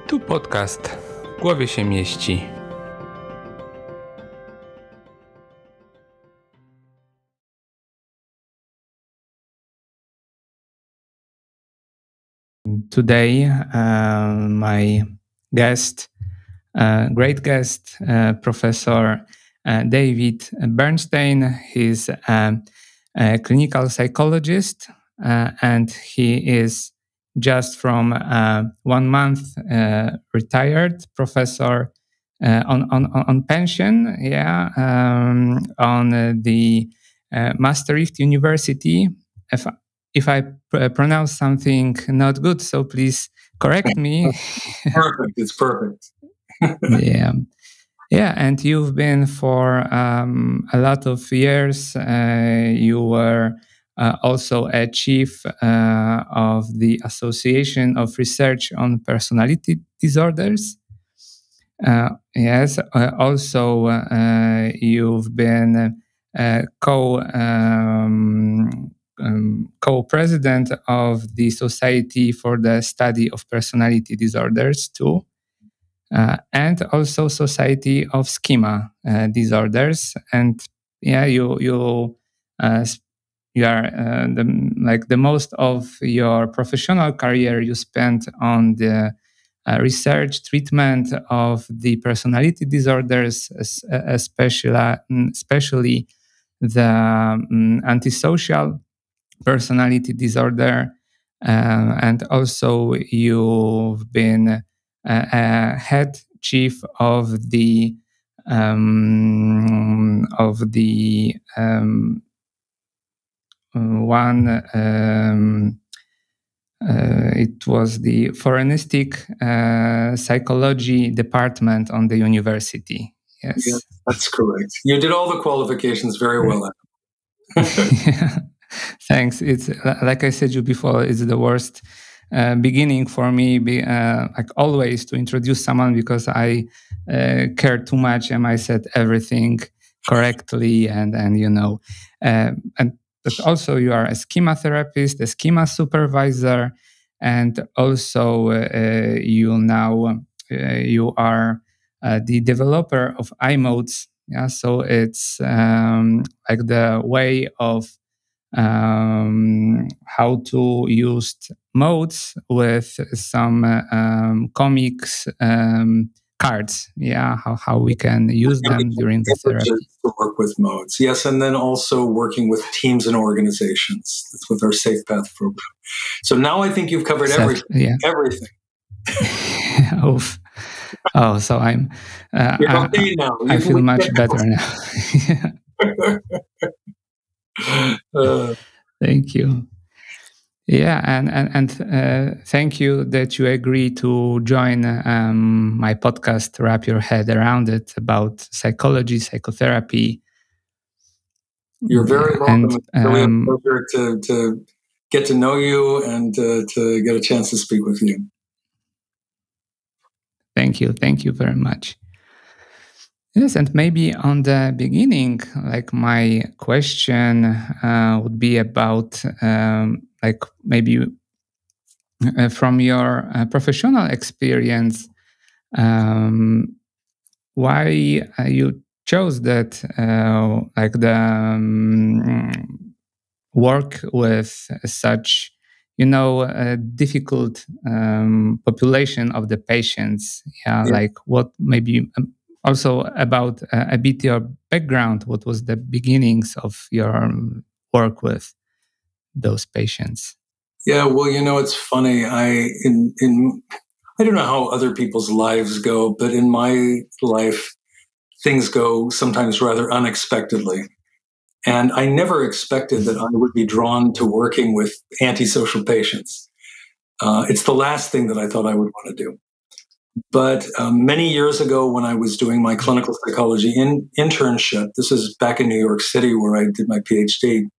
Tu podcast w głowie się mieści. Today, my guest, great guest, Professor David Bernstein. He's a clinical psychologist, and he is just from 1 month retired professor on pension, on the Maastricht University. If I pronounce something not good, so please correct me. Perfect. It's perfect. Yeah, and you've been for a lot of years. You were also a chief of the Association of Research on Personality Disorders. Also you've been co-president of the Society for the Study of Personality Disorders too. And also Society of Schema Disorders, and you are the most of your professional career you spent on the research treatment of the personality disorders, especially the antisocial personality disorder, and also you've been head chief of the it was the forensic psychology department on the university. Yes, that's correct. You did all the qualifications very well. Thanks. It's like I said you before, it's the worst beginning for me, like always, to introduce someone because I care too much and I said everything correctly, and but also you are a schema therapist, a schema supervisor, and also you are the developer of iModes. Yeah, so it's like the way of how to use modes with some comics cards. Yeah, how we can use them during the therapy. To work with modes, yes, and then also working with teams and organizations. That's with our Safe Path program. So now I think you've covered everything. Yeah. Everything. So I'm. You're okay now. I feel much better now. Thank you. Yeah, and thank you that you agree to join my podcast, Wrap Your Head Around It, about psychology, psychotherapy. You're very welcome. It's really a pleasure to get to know you and to get a chance to speak with you. Thank you. Thank you very much. Yes, and maybe on the beginning, like my question would be about like maybe from your professional experience, why you chose that like the work with such a difficult population of the patients. Like what maybe also about a bit your background. What was the beginnings of your work with those patients? Yeah, well, it's funny. I don't know how other people's lives go, but in my life, things go sometimes rather unexpectedly. And I never expected that I would be drawn to working with antisocial patients. It's the last thing that I thought I would want to do. But many years ago, when I was doing my clinical psychology internship, this is back in New York City where I did my PhD,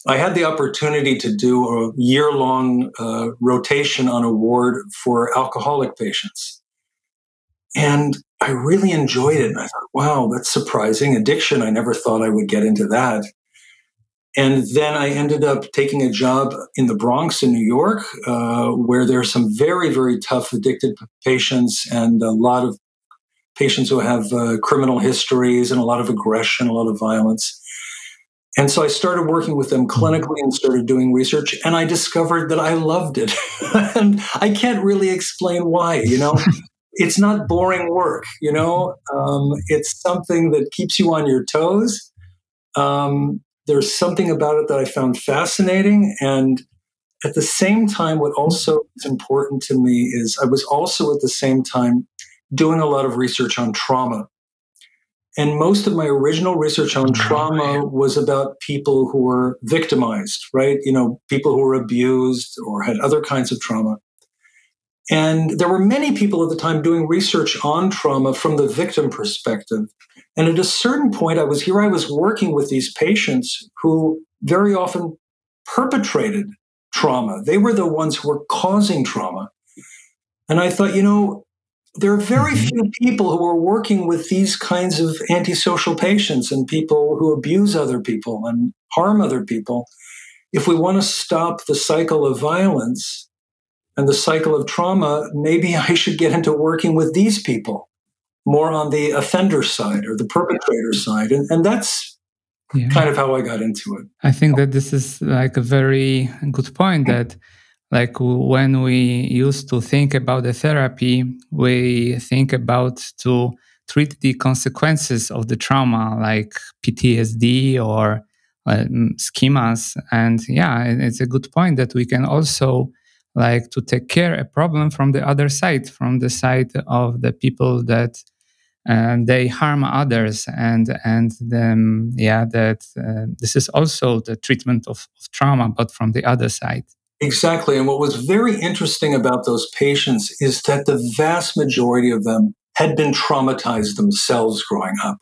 I had the opportunity to do a year-long rotation on a ward for alcoholic patients. And I really enjoyed it. And I thought, wow, that's surprising. Addiction, I never thought I would get into that. And then I ended up taking a job in the Bronx in New York, where there are some very, very tough addicted patients and a lot of patients who have criminal histories and a lot of aggression, a lot of violence. And so I started working with them clinically and started doing research, and I discovered that I loved it. And I can't really explain why, It's not boring work, It's something that keeps you on your toes. There's something about it that I found fascinating. And at the same time, what also is important to me is I was also at the same time doing a lot of research on trauma. And most of my original research on trauma was about people who were victimized, right? People who were abused or had other kinds of trauma. And there were many people at the time doing research on trauma from the victim perspective. And at a certain point, I was working with these patients who very often perpetrated trauma. They were the ones who were causing trauma. And I thought, there are very few people who are working with these kinds of antisocial patients and people who abuse other people and harm other people. If we want to stop the cycle of violence and the cycle of trauma, maybe I should get into working with these people more on the offender side or the perpetrator side. And that's kind of how I got into it. I think that this is like a very good point that like when we used to think about the therapy, we think about to treat the consequences of the trauma, like PTSD or schemas. And it's a good point that we can also like to take care a problem from the other side, from the side of the people that they harm others, and then this is also the treatment of trauma, but from the other side. Exactly. And what was very interesting about those patients is that the vast majority of them had been traumatized themselves growing up.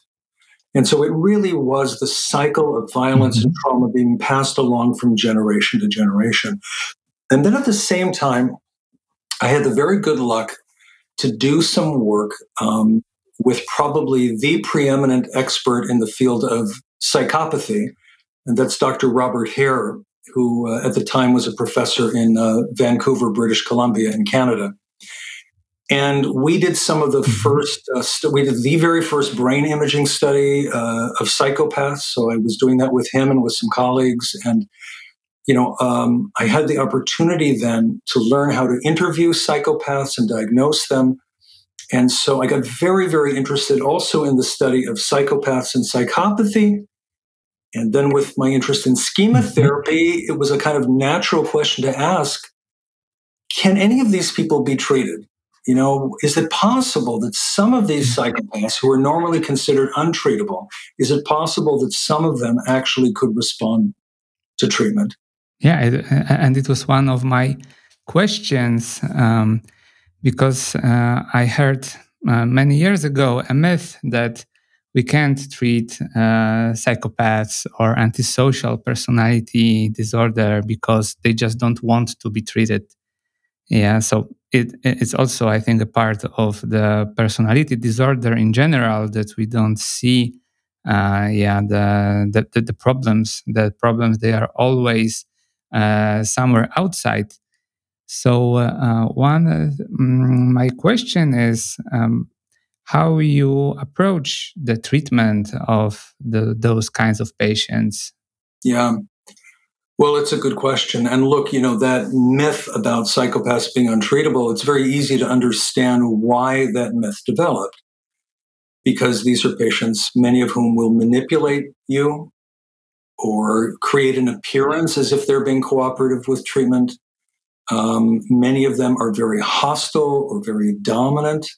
And so it really was the cycle of violence and trauma being passed along from generation to generation. And then at the same time, I had the very good luck to do some work with probably the preeminent expert in the field of psychopathy, and that's Dr. Robert Hare, who at the time was a professor in Vancouver, British Columbia in Canada. And we did some of the first, we did the very first brain imaging study of psychopaths. So I was doing that with him and with some colleagues. And, I had the opportunity then to learn how to interview psychopaths and diagnose them. And so I got very, very interested also in the study of psychopaths and psychopathy. And then with my interest in schema therapy, it was a kind of natural question to ask, can any of these people be treated? Is it possible that some of these psychopaths who are normally considered untreatable, is it possible that some of them actually could respond to treatment? Yeah, and it was one of my questions because I heard many years ago a myth that we can't treat psychopaths or antisocial personality disorder because they just don't want to be treated. Yeah, so it's also, I think, a part of the personality disorder in general that we don't see. The problems. The problems, they are always somewhere outside. So my question is how you approach the treatment of those kinds of patients. Yeah. Well, it's a good question. And look, that myth about psychopaths being untreatable, it's very easy to understand why that myth developed. Because these are patients, many of whom will manipulate you or create an appearance as if they're being cooperative with treatment. Many of them are very hostile or very dominant.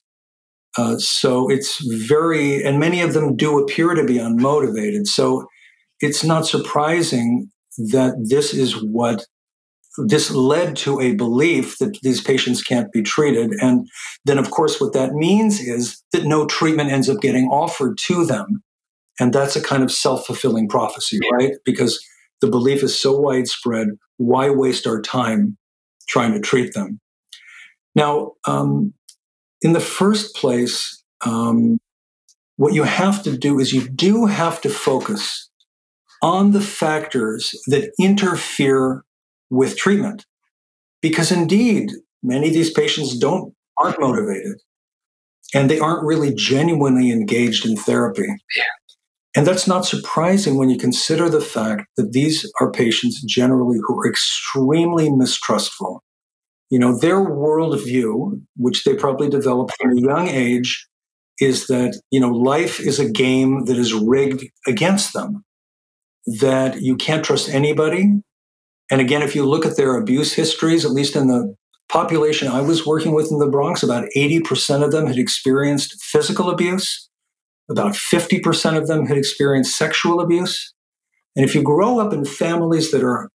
So and many of them do appear to be unmotivated. So it's not surprising that this led to a belief that these patients can't be treated. And then, of course, what that means is that no treatment ends up getting offered to them. And that's a kind of self-fulfilling prophecy, right? Because the belief is so widespread, why waste our time trying to treat them? Now, in the first place, what you have to do is you do have to focus on the factors that interfere with treatment. Because indeed, many of these patients aren't motivated, and they aren't really genuinely engaged in therapy. Yeah. And that's not surprising when you consider the fact that these are patients generally who are extremely mistrustful. Their worldview, which they probably developed from a young age, is that, life is a game that is rigged against them, that you can't trust anybody. And again, if you look at their abuse histories, at least in the population I was working with in the Bronx, about 80% of them had experienced physical abuse. About 50% of them had experienced sexual abuse. And if you grow up in families that are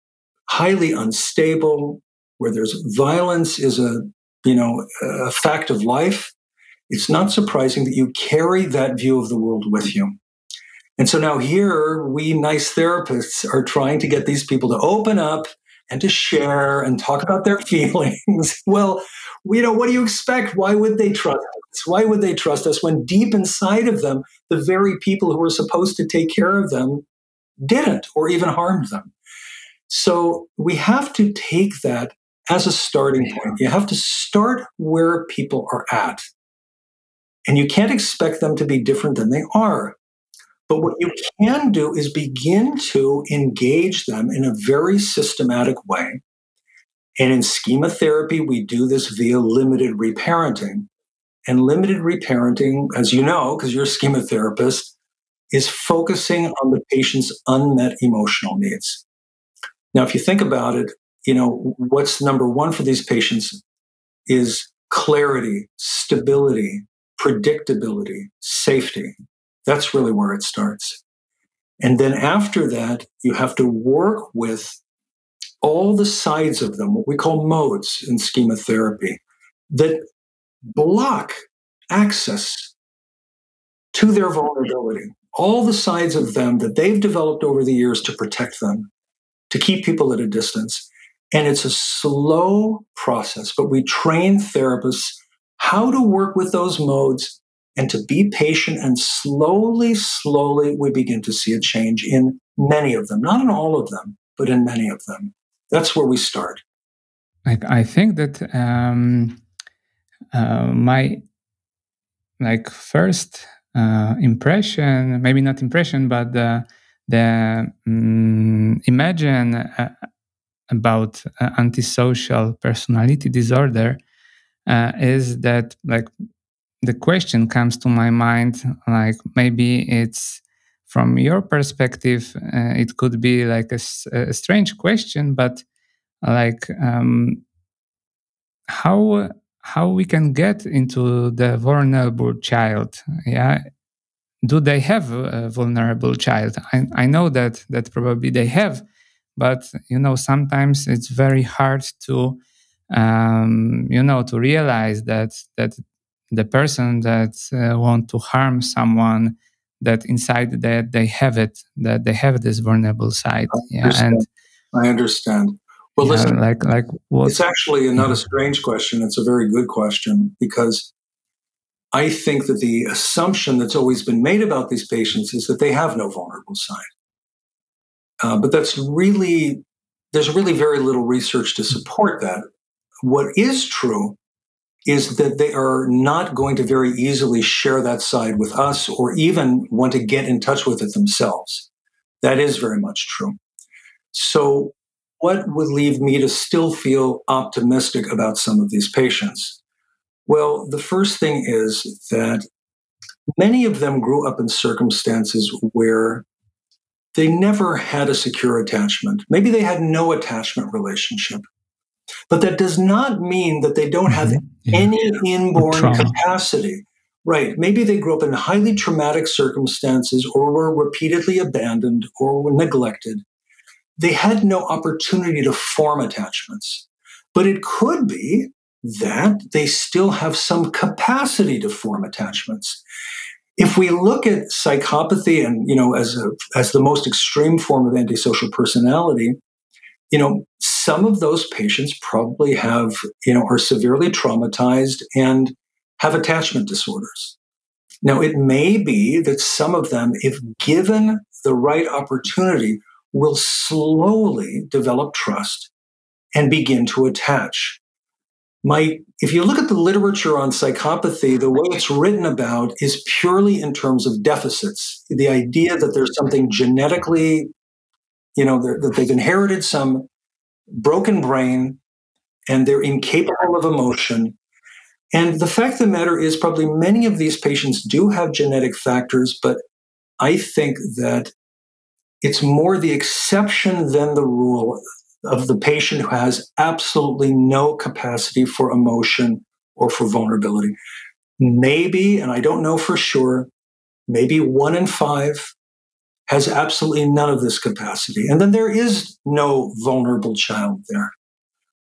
highly unstable, where there's violence is a fact of life, it's not surprising that you carry that view of the world with you. And so now here, we nice therapists are trying to get these people to open up and to share and talk about their feelings. Well, what do you expect? Why would they trust us? Why would they trust us when deep inside of them, the very people who were supposed to take care of them didn't or even harmed them? So we have to take that as a starting point. You have to start where people are at. And you can't expect them to be different than they are. But what you can do is begin to engage them in a very systematic way. And in schema therapy, we do this via limited reparenting. And limited reparenting, as you know, because you're a schema therapist, is focusing on the patient's unmet emotional needs. Now, if you think about it, what's number one for these patients is clarity, stability, predictability, safety. That's really where it starts. And then after that, you have to work with all the sides of them, what we call modes in schema therapy, that block access to their vulnerability. All the sides of them that they've developed over the years to protect them, to keep people at a distance. And it's a slow process, but we train therapists how to work with those modes and to be patient, and slowly we begin to see a change in many of them, not in all of them, but in many of them. That's where we start. I think that my first impression, maybe not impression, but the imagine about antisocial personality disorder is that the question comes to my mind, maybe it's from your perspective, it could be a strange question, but how we can get into the vulnerable child? Yeah, do they have a vulnerable child? I know that probably they have, but sometimes it's very hard to to realize that the person that want to harm someone, that inside that they have it, that they have this vulnerable side. I understand. Well, listen, what? It's actually not a strange question. It's a very good question, because I think that the assumption that's always been made about these patients is that they have no vulnerable side. But there's really very little research to support that. What is true is that they are not going to very easily share that side with us, or even want to get in touch with it themselves. That is very much true. So what would leave me to still feel optimistic about some of these patients? Well, the first thing is that many of them grew up in circumstances where they never had a secure attachment. Maybe they had no attachment relationship. But that does not mean that they don't have any inborn capacity. Right. Maybe they grew up in highly traumatic circumstances, or were repeatedly abandoned, or were neglected. They had no opportunity to form attachments. But it could be that they still have some capacity to form attachments. If we look at psychopathy and, as the most extreme form of antisocial personality, some of those patients probably have, are severely traumatized and have attachment disorders. Now, it may be that some of them, if given the right opportunity, will slowly develop trust and begin to attach. If you look at the literature on psychopathy, the way it's written about is purely in terms of deficits. The idea that there's something genetically, that they've inherited some broken brain and they're incapable of emotion. And the fact of the matter is, probably many of these patients do have genetic factors, but I think that it's more the exception than the rule of the patient who has absolutely no capacity for emotion or for vulnerability. Maybe, and I don't know for sure, maybe 1 in 5 has absolutely none of this capacity. And then there is no vulnerable child there.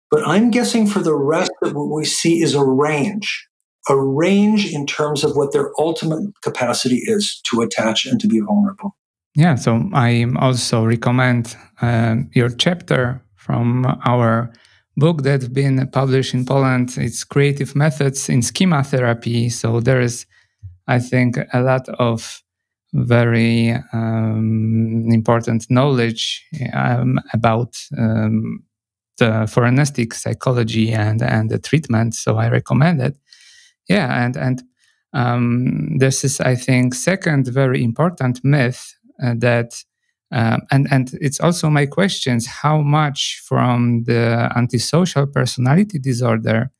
But I'm guessing for the rest that what we see is a range in terms of what their ultimate capacity is to attach and to be vulnerable. Yeah, so I also recommend your chapter from our book that's been published in Poland. It's Creative Methods in Schema Therapy. So there is, I think, a lot of very important knowledge about the forensic psychology and the treatment. So I recommend it. Yeah, and this is, I think, second very important myth that, and it's also my questions: how much from the antisocial personality disorder,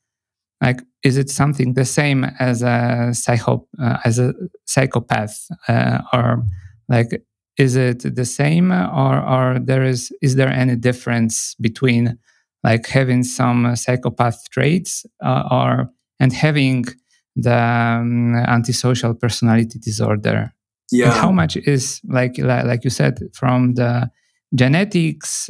like, is it something the same as a psychopath, or like, is it the same, or is there any difference between like having some psychopath traits and having the antisocial personality disorder? Yeah. And how much is like you said from the genetics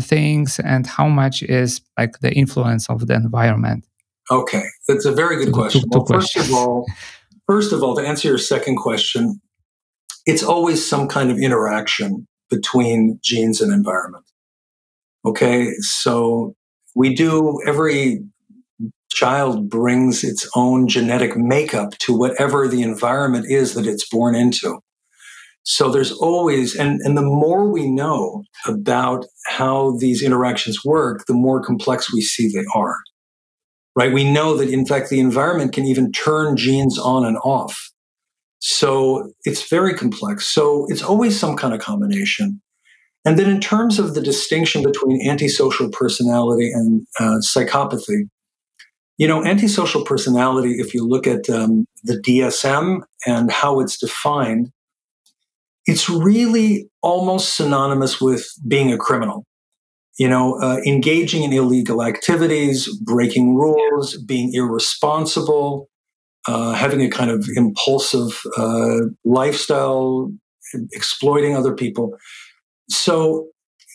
things, and how much is like the influence of the environment? Okay, that's a very good question. Well, first of all, to answer your second question, it's always some kind of interaction between genes and environment. Okay, so every child brings its own genetic makeup to whatever the environment is that it's born into. So there's always, and the more we know about how these interactions work, the more complex we see they are. Right? We know that, in fact, the environment can even turn genes on and off. So it's very complex. So it's always some kind of combination. And then in terms of the distinction between antisocial personality and psychopathy, antisocial personality, if you look at the DSM and how it's defined, it's really almost synonymous with being a criminal. Engaging in illegal activities, breaking rules, being irresponsible, having a kind of impulsive lifestyle, exploiting other people. So,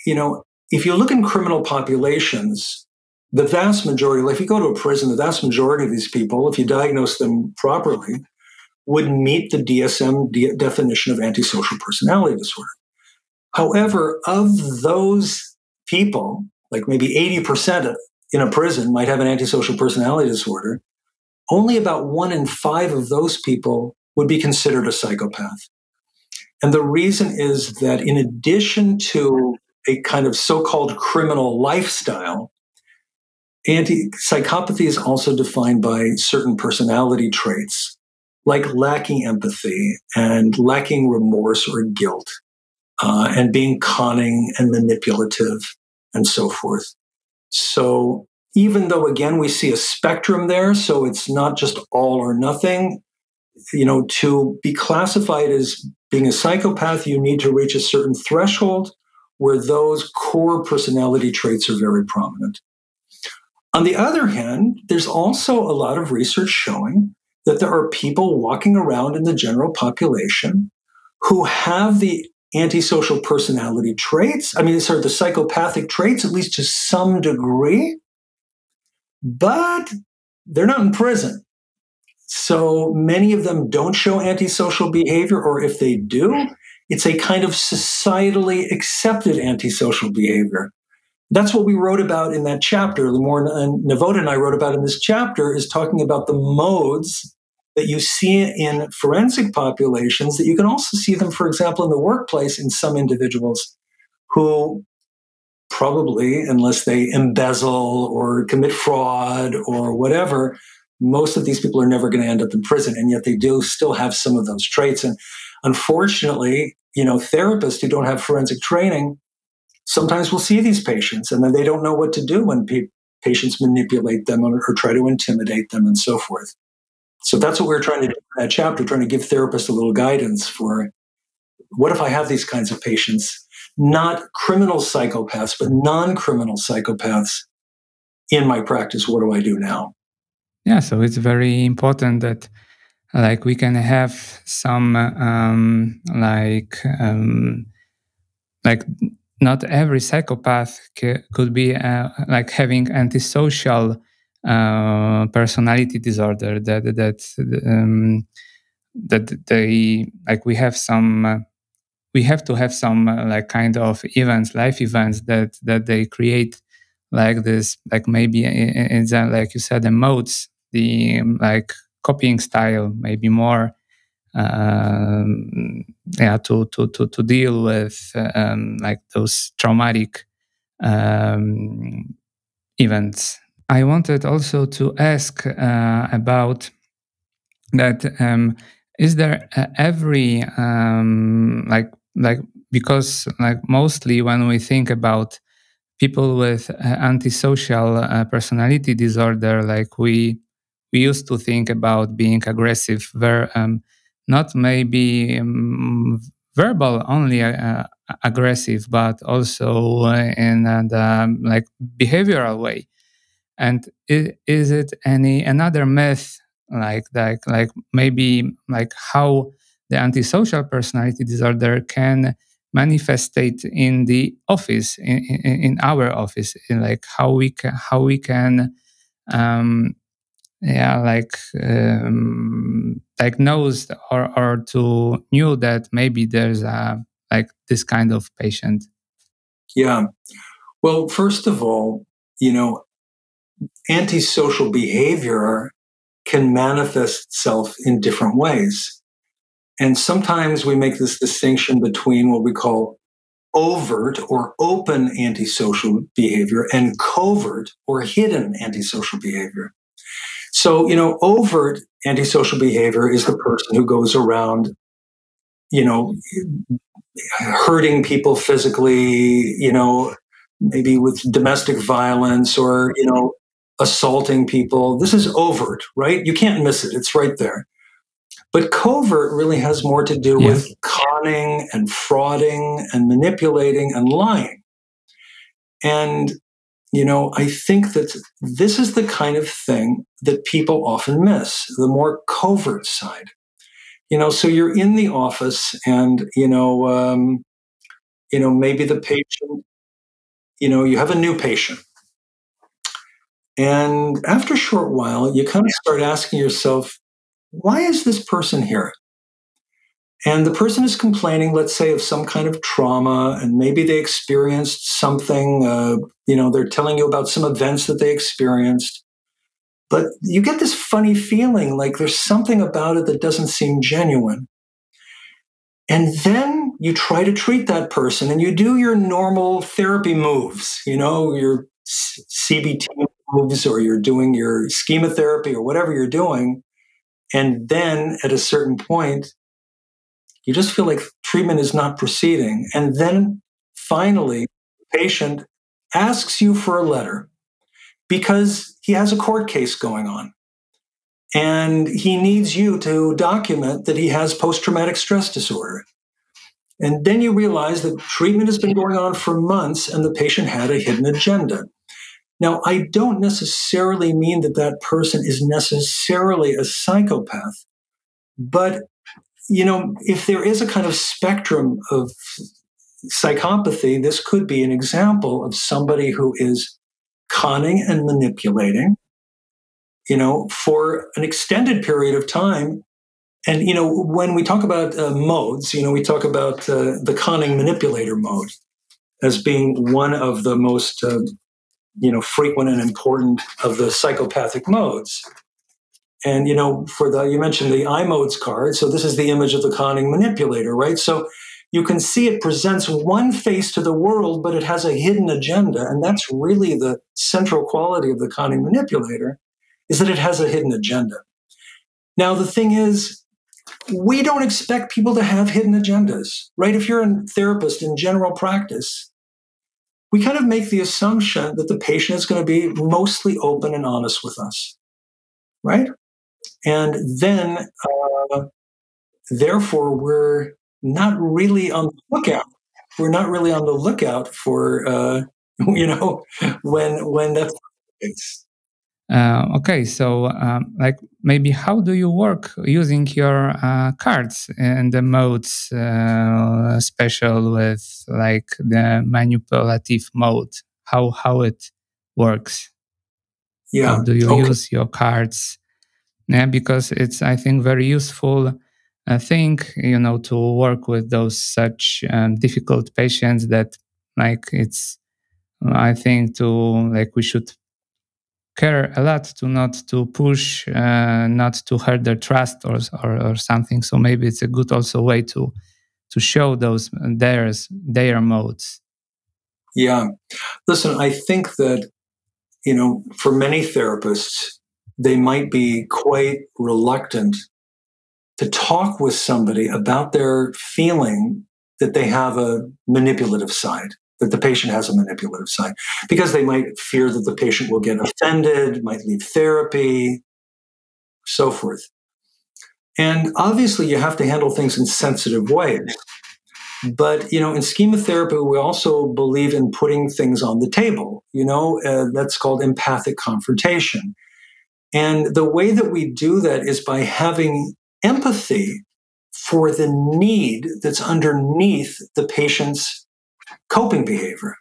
if you look in criminal populations, the vast majority, like if you go to a prison, the vast majority of these people, if you diagnose them properly, would meet the DSM definition of antisocial personality disorder. However, of those people, like maybe 80% in a prison might have an antisocial personality disorder, only about 1 in 5 of those people would be considered a psychopath. And the reason is that in addition to a kind of so-called criminal lifestyle, psychopathy is also defined by certain personality traits, like lacking empathy and lacking remorse or guilt, and being cunning and manipulative, and so forth. So even though, again, we see a spectrum there, so it's not just all or nothing, to be classified as being a psychopath, you need to reach a certain threshold where those core personality traits are very prominent. On the other hand, there's also a lot of research showing that there are people walking around in the general population who have the antisocial personality traits. The psychopathic traits, at least to some degree, but they're not in prison. So many of them don't show antisocial behavior, or if they do, it's a kind of societally accepted antisocial behavior. That's what we wrote about in that chapter. The more Navoda and I wrote about in this chapter is talking about the modes that you see in forensic populations, that you can also see them, for example, in the workplace in some individuals who probably, unless they embezzle or commit fraud or whatever, most of these people are never going to end up in prison. And yet they do still have some of those traits. And unfortunately, therapists who don't have forensic training sometimes will see these patients and then they don't know what to do when patients manipulate them or try to intimidate them and so forth. So that's what we're trying to do in that chapter, trying to give therapists a little guidance for what if I have these kinds of patients, not criminal psychopaths, but non-criminal psychopaths in my practice. What do I do now? Yeah, so it's very important that we can have some not every psychopath could be having antisocial personality disorder. That they we have to have some kind of events, life events that they create this, maybe it's like you said, the modes, the copying style, maybe more to deal with those traumatic events. I wanted also to ask about that. Is there every because mostly when we think about people with antisocial personality disorder, we used to think about being aggressive, not maybe verbal only aggressive, but also in the behavioral way. And is it another myth maybe how the antisocial personality disorder can manifestate in the office, in our office, how we can diagnose or to knew that maybe there's this kind of patient. Yeah. Well, first of all, antisocial behavior can manifest itself in different ways. And sometimes we make this distinction between what we call overt or open antisocial behavior and covert or hidden antisocial behavior. So, overt antisocial behavior is the person who goes around, hurting people physically, maybe with domestic violence or, assaulting people. This is overt, right? You can't miss it. It's right there. But covert really has more to do with conning and frauding and manipulating and lying. And, I think that this is the kind of thing that people often miss, the more covert side. So you're in the office and, maybe the patient, you have a new patient. And after a short while, you kind of start asking yourself, why is this person here? And the person is complaining, let's say, of some kind of trauma, and maybe they experienced something, they're telling you about some events that they experienced. But you get this funny feeling like there's something about it that doesn't seem genuine. And then you try to treat that person and you do your normal therapy moves, your CBT moves, or you're doing your schema therapy or whatever you're doing. And then at a certain point, you just feel like treatment is not proceeding. And then finally, the patient asks you for a letter because he has a court case going on. And he needs you to document that he has post-traumatic stress disorder. And then you realize that treatment has been going on for months and the patient had a hidden agenda. Now, I don't necessarily mean that that person is necessarily a psychopath, but, if there is a kind of spectrum of psychopathy, this could be an example of somebody who is conning and manipulating, for an extended period of time. And, when we talk about modes, we talk about the conning manipulator mode as being one of the most frequent and important of the psychopathic modes. And, you mentioned the iModes card. So this is the image of the conning manipulator, right? So you can see it presents one face to the world, but it has a hidden agenda. And that's really the central quality of the conning manipulator, is that it has a hidden agenda. Now, the thing is, we don't expect people to have hidden agendas, right? If you're a therapist in general practice, we kind of make the assumption that the patient is going to be mostly open and honest with us, right? And then, therefore, we're not really on the lookout. We're not really on the lookout for, when that's the case. Okay, so maybe how do you work using your cards and the modes, special with like the manipulative mode? How it works? Yeah. How do you use your cards? Yeah, because it's, I think, very useful thing, to work with those such difficult patients that it's, I think, we should care a lot to not to push, not to hurt their trust or something. So maybe it's a good also way to show those their modes. Yeah. Listen, I think that, for many therapists, they might be quite reluctant to talk with somebody about their feeling that they have a manipulative side, that the patient has a manipulative side, because they might fear that the patient will get offended, might leave therapy, so forth. And obviously, you have to handle things in sensitive ways. But, in schema therapy, we also believe in putting things on the table. That's called empathic confrontation. And the way that we do that is by having empathy for the need that's underneath the patient's coping behavior.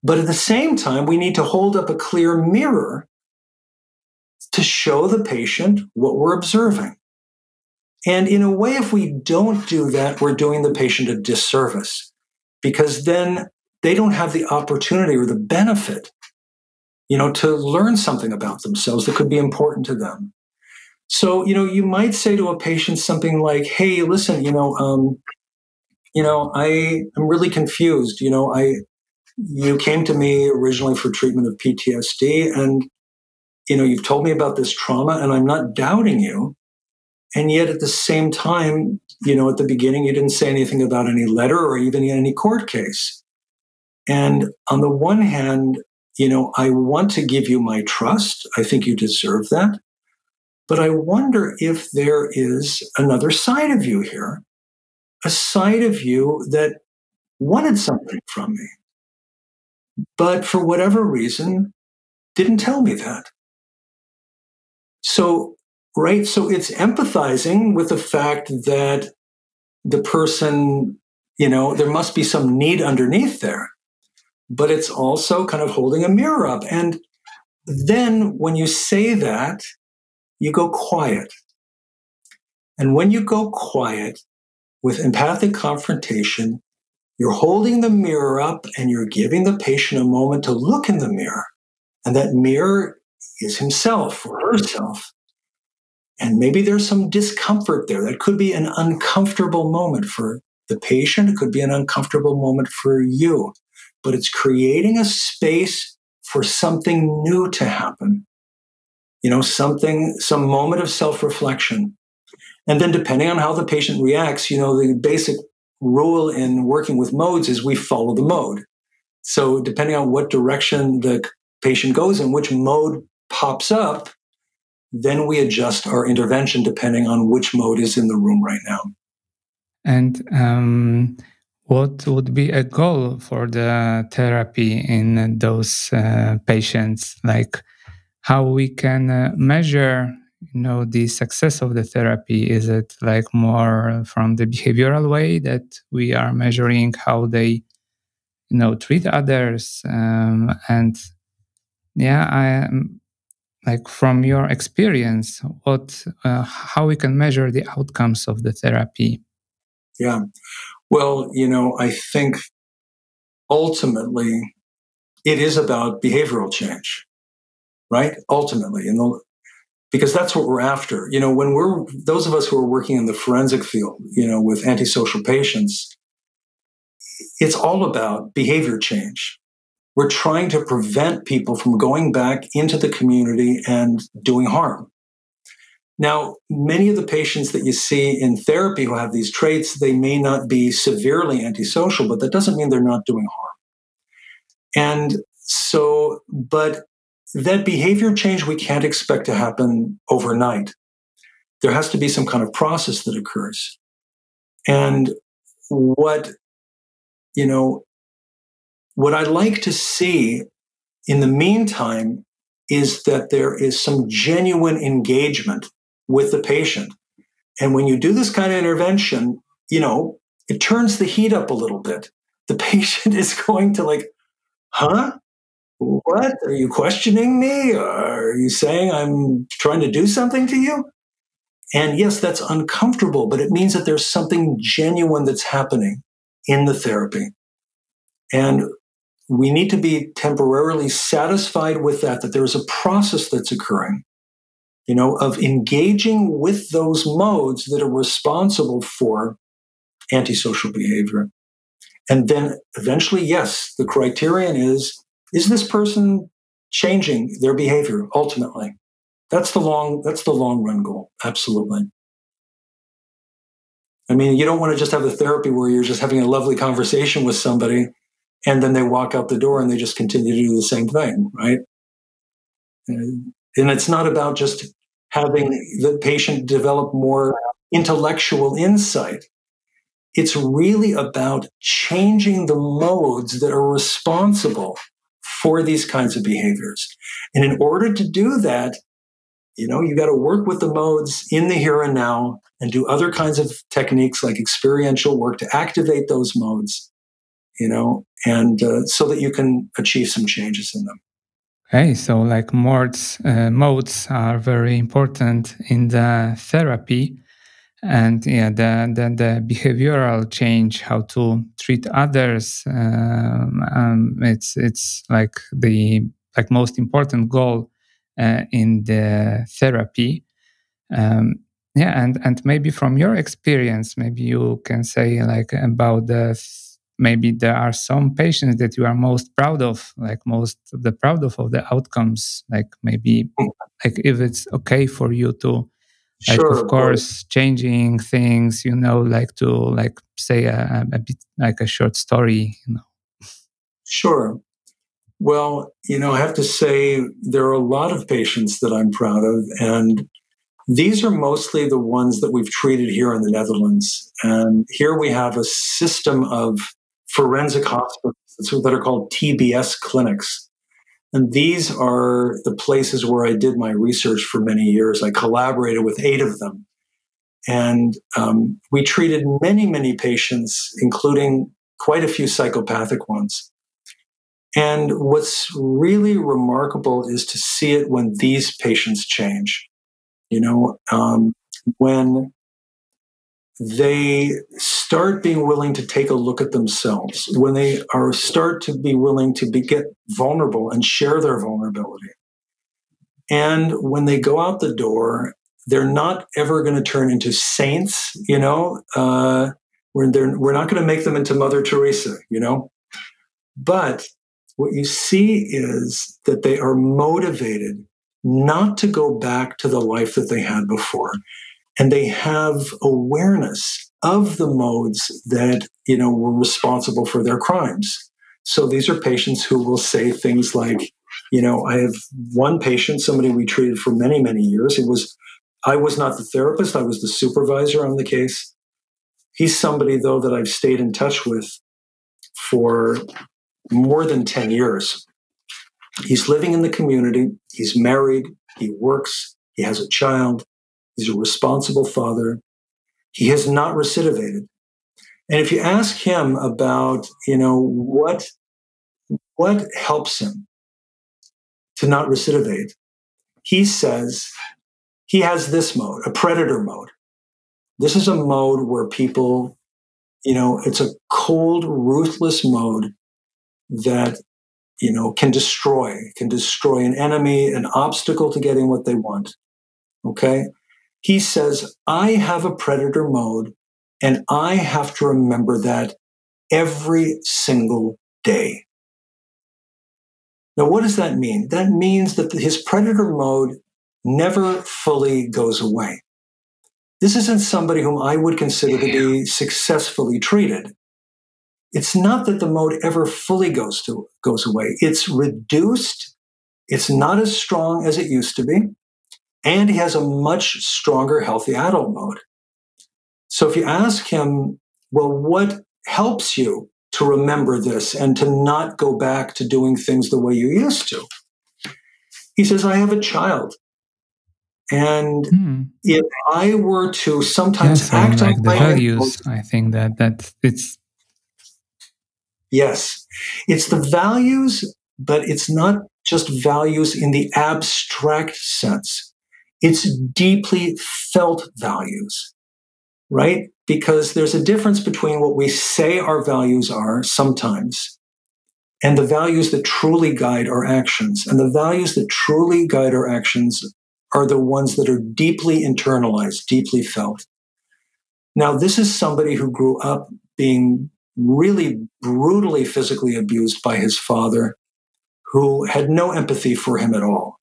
But at the same time, we need to hold up a clear mirror to show the patient what we're observing. And in a way, if we don't do that, we're doing the patient a disservice, because then they don't have the opportunity or the benefit, to learn something about themselves that could be important to them. So, you might say to a patient something like, hey, listen, I am really confused. You came to me originally for treatment of PTSD, and, you've told me about this trauma, and I'm not doubting you. And yet at the same time, at the beginning, you didn't say anything about any letter or even any court case. And on the one hand, I want to give you my trust. I think you deserve that. But I wonder if there is another side of you here, a side of you that wanted something from me, but for whatever reason, didn't tell me that. So it's empathizing with the fact that the person, there must be some need underneath there, but it's also kind of holding a mirror up. And then when you say that, you go quiet. And when you go quiet with empathic confrontation, you're holding the mirror up and you're giving the patient a moment to look in the mirror. And that mirror is himself or herself. And maybe there's some discomfort there. That could be an uncomfortable moment for the patient. It could be an uncomfortable moment for you. But it's creating a space for something new to happen. Some moment of self-reflection. And then depending on how the patient reacts, the basic rule in working with modes is we follow the mode. So depending on what direction the patient goes in, which mode pops up, then we adjust our intervention depending on which mode is in the room right now. And what would be a goal for the therapy in those patients? Like how we can measure, the success of the therapy? Is it like more from the behavioral way that we are measuring how they, treat others? And yeah, like from your experience, how we can measure the outcomes of the therapy? Yeah. Well, I think ultimately it is about behavioral change, right? Ultimately. because that's what we're after. When those of us who are working in the forensic field, with antisocial patients, it's all about behavior change. We're trying to prevent people from going back into the community and doing harm. Now, many of the patients that you see in therapy who have these traits, they may not be severely antisocial, but that doesn't mean they're not doing harm. And so, but that behavior change we can't expect to happen overnight. There has to be some kind of process that occurs. And what I like to see in the meantime is that there is some genuine engagement with the patient. And when you do this kind of intervention, it turns the heat up a little bit. The patient is going to like, huh? What? Are you questioning me? Are you saying I'm trying to do something to you? And yes, that's uncomfortable, but it means that there's something genuine that's happening in the therapy. And we need to be temporarily satisfied with that there is a process that's occurring, of engaging with those modes that are responsible for antisocial behavior. And then eventually, yes, the criterion is this person changing their behavior ultimately? That's the long run goal. Absolutely. I mean, you don't want to just have a therapy where you're just having a lovely conversation with somebody and then they walk out the door and they just continue to do the same thing, right? And it's not about just having the patient develop more intellectual insight. It's really about changing the modes that are responsible for these kinds of behaviors. And in order to do that, you got to work with the modes in the here and now and do other kinds of techniques like experiential work to activate those modes, and so that you can achieve some changes in them. Okay, so like modes are very important in the therapy, and the behavioral change, how to treat others. It's like the most important goal in the therapy. And maybe from your experience, maybe you can say like about maybe there are some patients that you are most proud of, like most of the outcomes, like maybe like if it's okay for you to, like, sure, of course, changing things, like to like say a bit like a short story, Sure. Well, I have to say there are a lot of patients that I'm proud of, and these are mostly the ones that we've treated here in the Netherlands. And here we have a system of forensic hospitals that are called TBS clinics. And these are the places where I did my research for many years. I collaborated with 8 of them. And we treated many, many patients, including quite a few psychopathic ones. And what's really remarkable is to see it when these patients change. When they start being willing to take a look at themselves, when they start to be willing to get vulnerable and share their vulnerability. And when they go out the door, they're not ever going to turn into saints, we're not going to make them into Mother Teresa, But what you see is that they are motivated not to go back to the life that they had before. And they have awareness of the modes that, were responsible for their crimes. So these are patients who will say things like, I have one patient, somebody we treated for many, many years. I was not the therapist. I was the supervisor on the case. He's somebody, though, that I've stayed in touch with for more than 10 years. He's living in the community. He's married. He works. He has a child. He's a responsible father. He has not recidivated. And if you ask him about, what helps him to not recidivate, he says he has this mode, a predator mode. This is a mode where people, it's a cold, ruthless mode that, can destroy an enemy, an obstacle to getting what they want. Okay. He says, I have a predator mode and I have to remember that every single day. Now, what does that mean? That means that his predator mode never fully goes away. This isn't somebody whom I would consider to be successfully treated. It's not that the mode ever fully goes away. It's reduced. It's not as strong as it used to be. And he has a much stronger, healthy adult mode. So if you ask him, well, what helps you to remember this and to not go back to doing things the way you used to? He says, I have a child. And if I were to sometimes act like on the my values, I think that it's... Yes, it's the values, but it's not just values in the abstract sense. It's deeply felt values, right? Because there's a difference between what we say our values are sometimes and the values that truly guide our actions. And the values that truly guide our actions are the ones that are deeply internalized, deeply felt. Now, this is somebody who grew up being really brutally physically abused by his father, who had no empathy for him at all.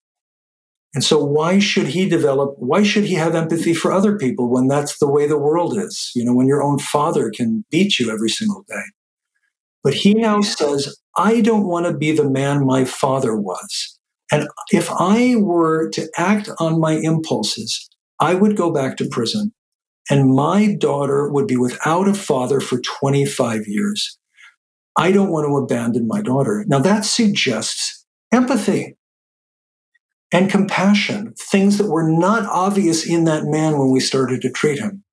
And so why should he have empathy for other people when that's the way the world is? You know, when your own father can beat you every single day. But he now says, I don't want to be the man my father was. And if I were to act on my impulses, I would go back to prison. And my daughter would be without a father for 25 years. I don't want to abandon my daughter. Now that suggests empathy and compassion, things that were not obvious in that man when we started to treat him.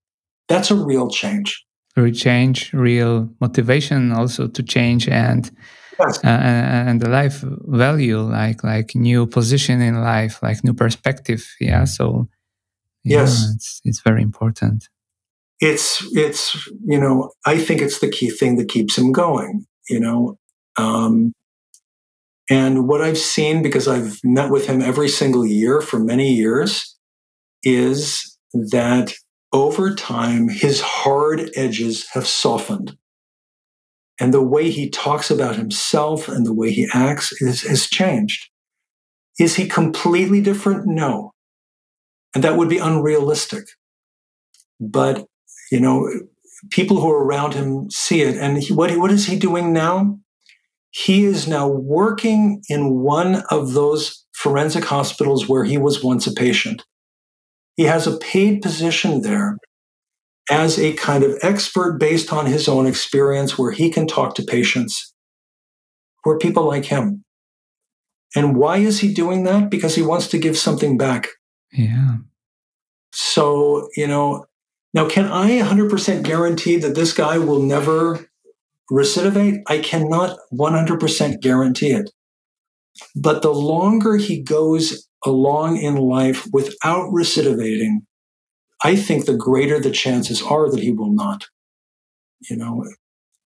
That's a real change. Real change, real motivation also to change, and yes. And the life value, like new position in life, like new perspective. Yeah. So yes, it's very important. It's you know, I think it's the key thing that keeps him going. You know, and what I've seen, because I've met with him every single year for many years, is that over time his hard edges have softened, and the way he talks about himself and the way he acts has changed. Is he completely different? No, and that would be unrealistic. But you know, people who are around him see it. And what is he doing now? He is now working in one of those forensic hospitals where he was once a patient. He has a paid position there as a kind of expert based on his own experience, where he can talk to patients who are people like him. And why is he doing that? Because he wants to give something back. Yeah. So, you know, now, can I 100% guarantee that this guy will never recidivate? I cannot 100% guarantee it. But the longer he goes along in life without recidivating, I think the greater the chances are that he will not. You know,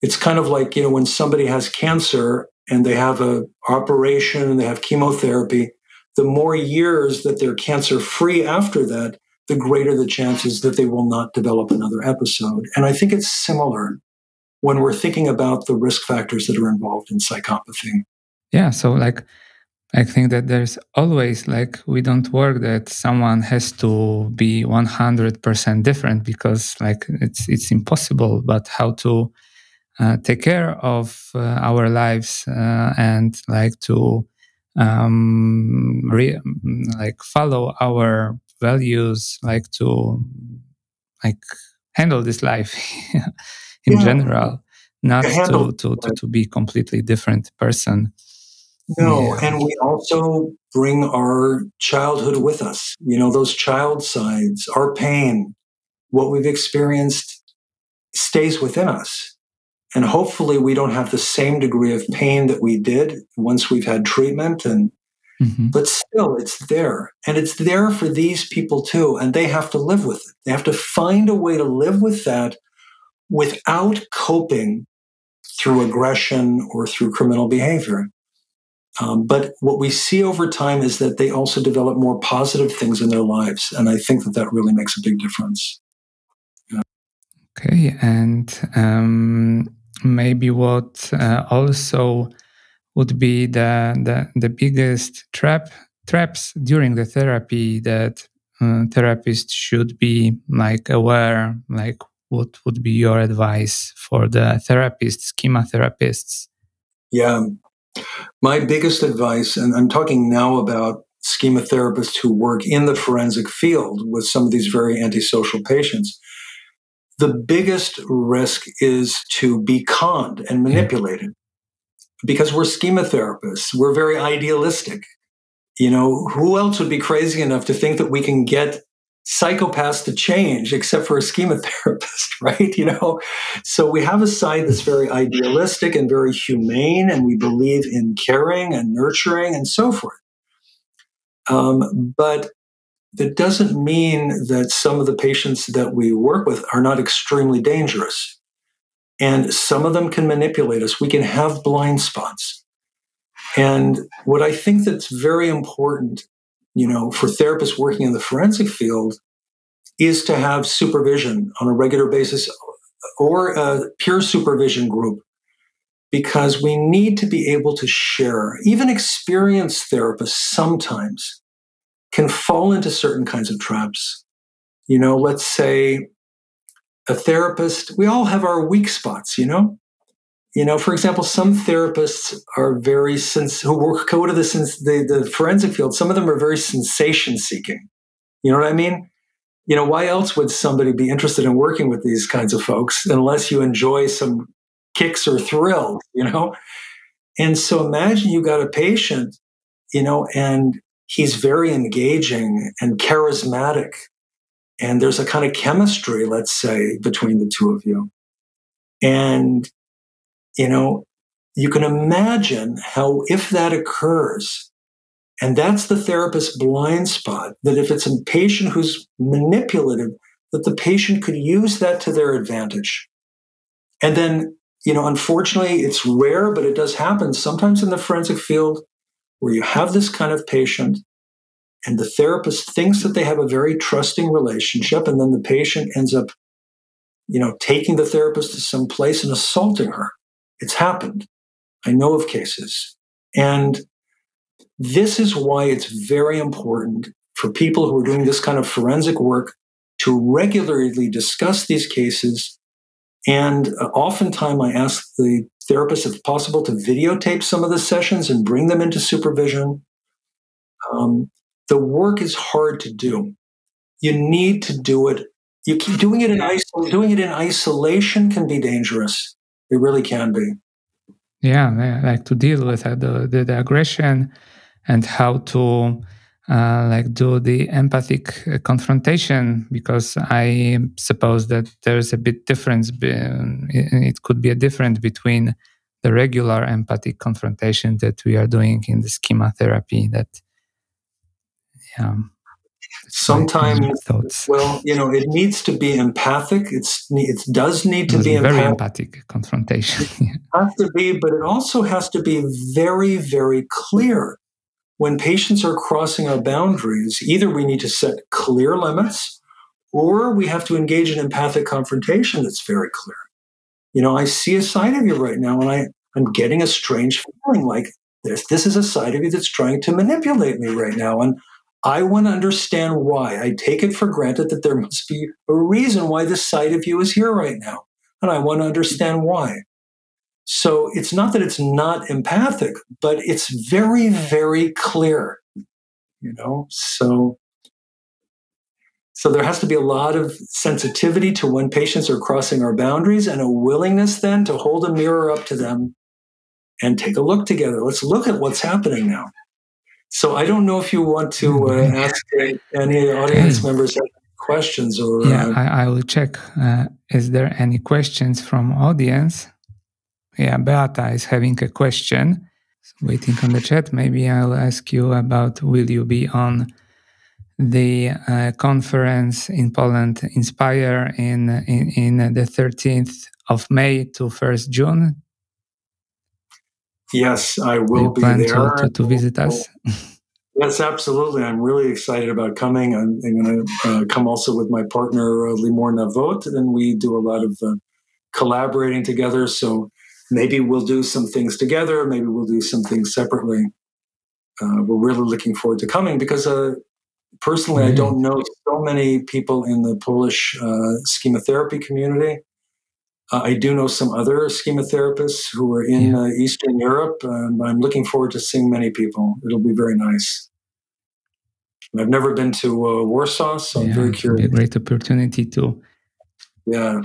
it's kind of like, you know, when somebody has cancer and they have an operation and they have chemotherapy, the more years that they're cancer-free after that, the greater the chances that they will not develop another episode. And I think it's similar when we're thinking about the risk factors that are involved in psychopathy. Yeah, so like, I think that there's always, like, we don't work that someone has to be 100% different, because like it's impossible. But how to take care of our lives and like to like follow our values, like to like handle this life in general, not to be completely different person. No, and we also bring our childhood with us. You know, those child sides, our pain, what we've experienced stays within us. And hopefully we don't have the same degree of pain that we did once we've had treatment. And but still, it's there. And it's there for these people too. And they have to live with it. They have to find a way to live with that without coping through aggression or through criminal behavior. But what we see over time is that they also develop more positive things in their lives. And I think that that really makes a big difference. Yeah. Okay. And maybe what also would be the biggest traps during the therapy that therapists should be like aware, like what would be your advice for the therapists, schema therapists? Yeah. My biggest advice, and I'm talking now about schema therapists who work in the forensic field with some of these very antisocial patients, the biggest risk is to be conned and manipulated. Because we're schema therapists, we're very idealistic. You know, who else would be crazy enough to think that we can get psychopaths to change except for a schema therapist, right? You know, so we have a side that's very idealistic and very humane, and we believe in caring and nurturing and so forth. But that doesn't mean that some of the patients that we work with are not extremely dangerous. And some of them can manipulate us. We can have blind spots. And what I think that's very important, you know, for therapists working in the forensic field is to have supervision on a regular basis or a peer supervision group, because we need to be able to share. Even experienced therapists sometimes can fall into certain kinds of traps. You know, let's say a therapist, we all have our weak spots, you know? You know, for example, some therapists are very go to the forensic field. Some of them are very sensation seeking. You know what I mean? You know, why else would somebody be interested in working with these kinds of folks unless you enjoy some kicks or thrills, you know? And so imagine you got a patient, you know, and he's very engaging and charismatic. And there's a kind of chemistry, let's say, between the two of you. And you know, you can imagine how, if that occurs, and that's the therapist's blind spot, that if it's a patient who's manipulative, that the patient could use that to their advantage. And then, you know, unfortunately, it's rare, but it does happen sometimes in the forensic field where you have this kind of patient and the therapist thinks that they have a very trusting relationship, and then the patient ends up, you know, taking the therapist to some place and assaulting her. It's happened. I know of cases. And this is why it's very important for people who are doing this kind of forensic work to regularly discuss these cases. And oftentimes I ask the therapist, if possible, to videotape some of the sessions and bring them into supervision. The work is hard to do. You need to do it. You keep doing it in isolation can be dangerous. It really can be. Yeah, like to deal with the aggression and how to like do the empathic confrontation, because I suppose that there's a bit difference. It could be a difference between the regular empathic confrontation that we are doing in the schema therapy. That sometimes, well, you know, it needs to be empathic. It does need to be very empathic confrontation. It has to be, but it also has to be very, very clear. When patients are crossing our boundaries, either we need to set clear limits or we have to engage in empathic confrontation that's very clear. You know, I see a side of you right now and I'm getting a strange feeling like this is a side of you that's trying to manipulate me right now. And I want to understand why. I take it for granted that there must be a reason why this side of you is here right now. And I want to understand why. So it's not that it's not empathic, but it's very, very clear, you know? So there has to be a lot of sensitivity to when patients are crossing our boundaries and a willingness then to hold a mirror up to them and take a look together. Let's look at what's happening now. So I don't know if you want to ask any audience members questions or... Yeah, I will check. Is there any questions from audience? Yeah, Beata is having a question. Waiting on the chat. Maybe I'll ask you about, will you be on the conference in Poland, Inspire, in the 13th of May to 1st June? Yes, I Do will you be plan there. to visit us? Yes, absolutely. I'm really excited about coming. I'm going to come also with my partner, Limor Navot, and we do a lot of collaborating together. So maybe we'll do some things together. Maybe we'll do some things separately. We're really looking forward to coming because personally, I don't know so many people in the Polish schematherapy community. I do know some other schematherapists who are in Eastern Europe. I'm looking forward to seeing many people. It'll be very nice. I've never been to Warsaw, so I'm very curious. It'll be a great opportunity too. Yeah,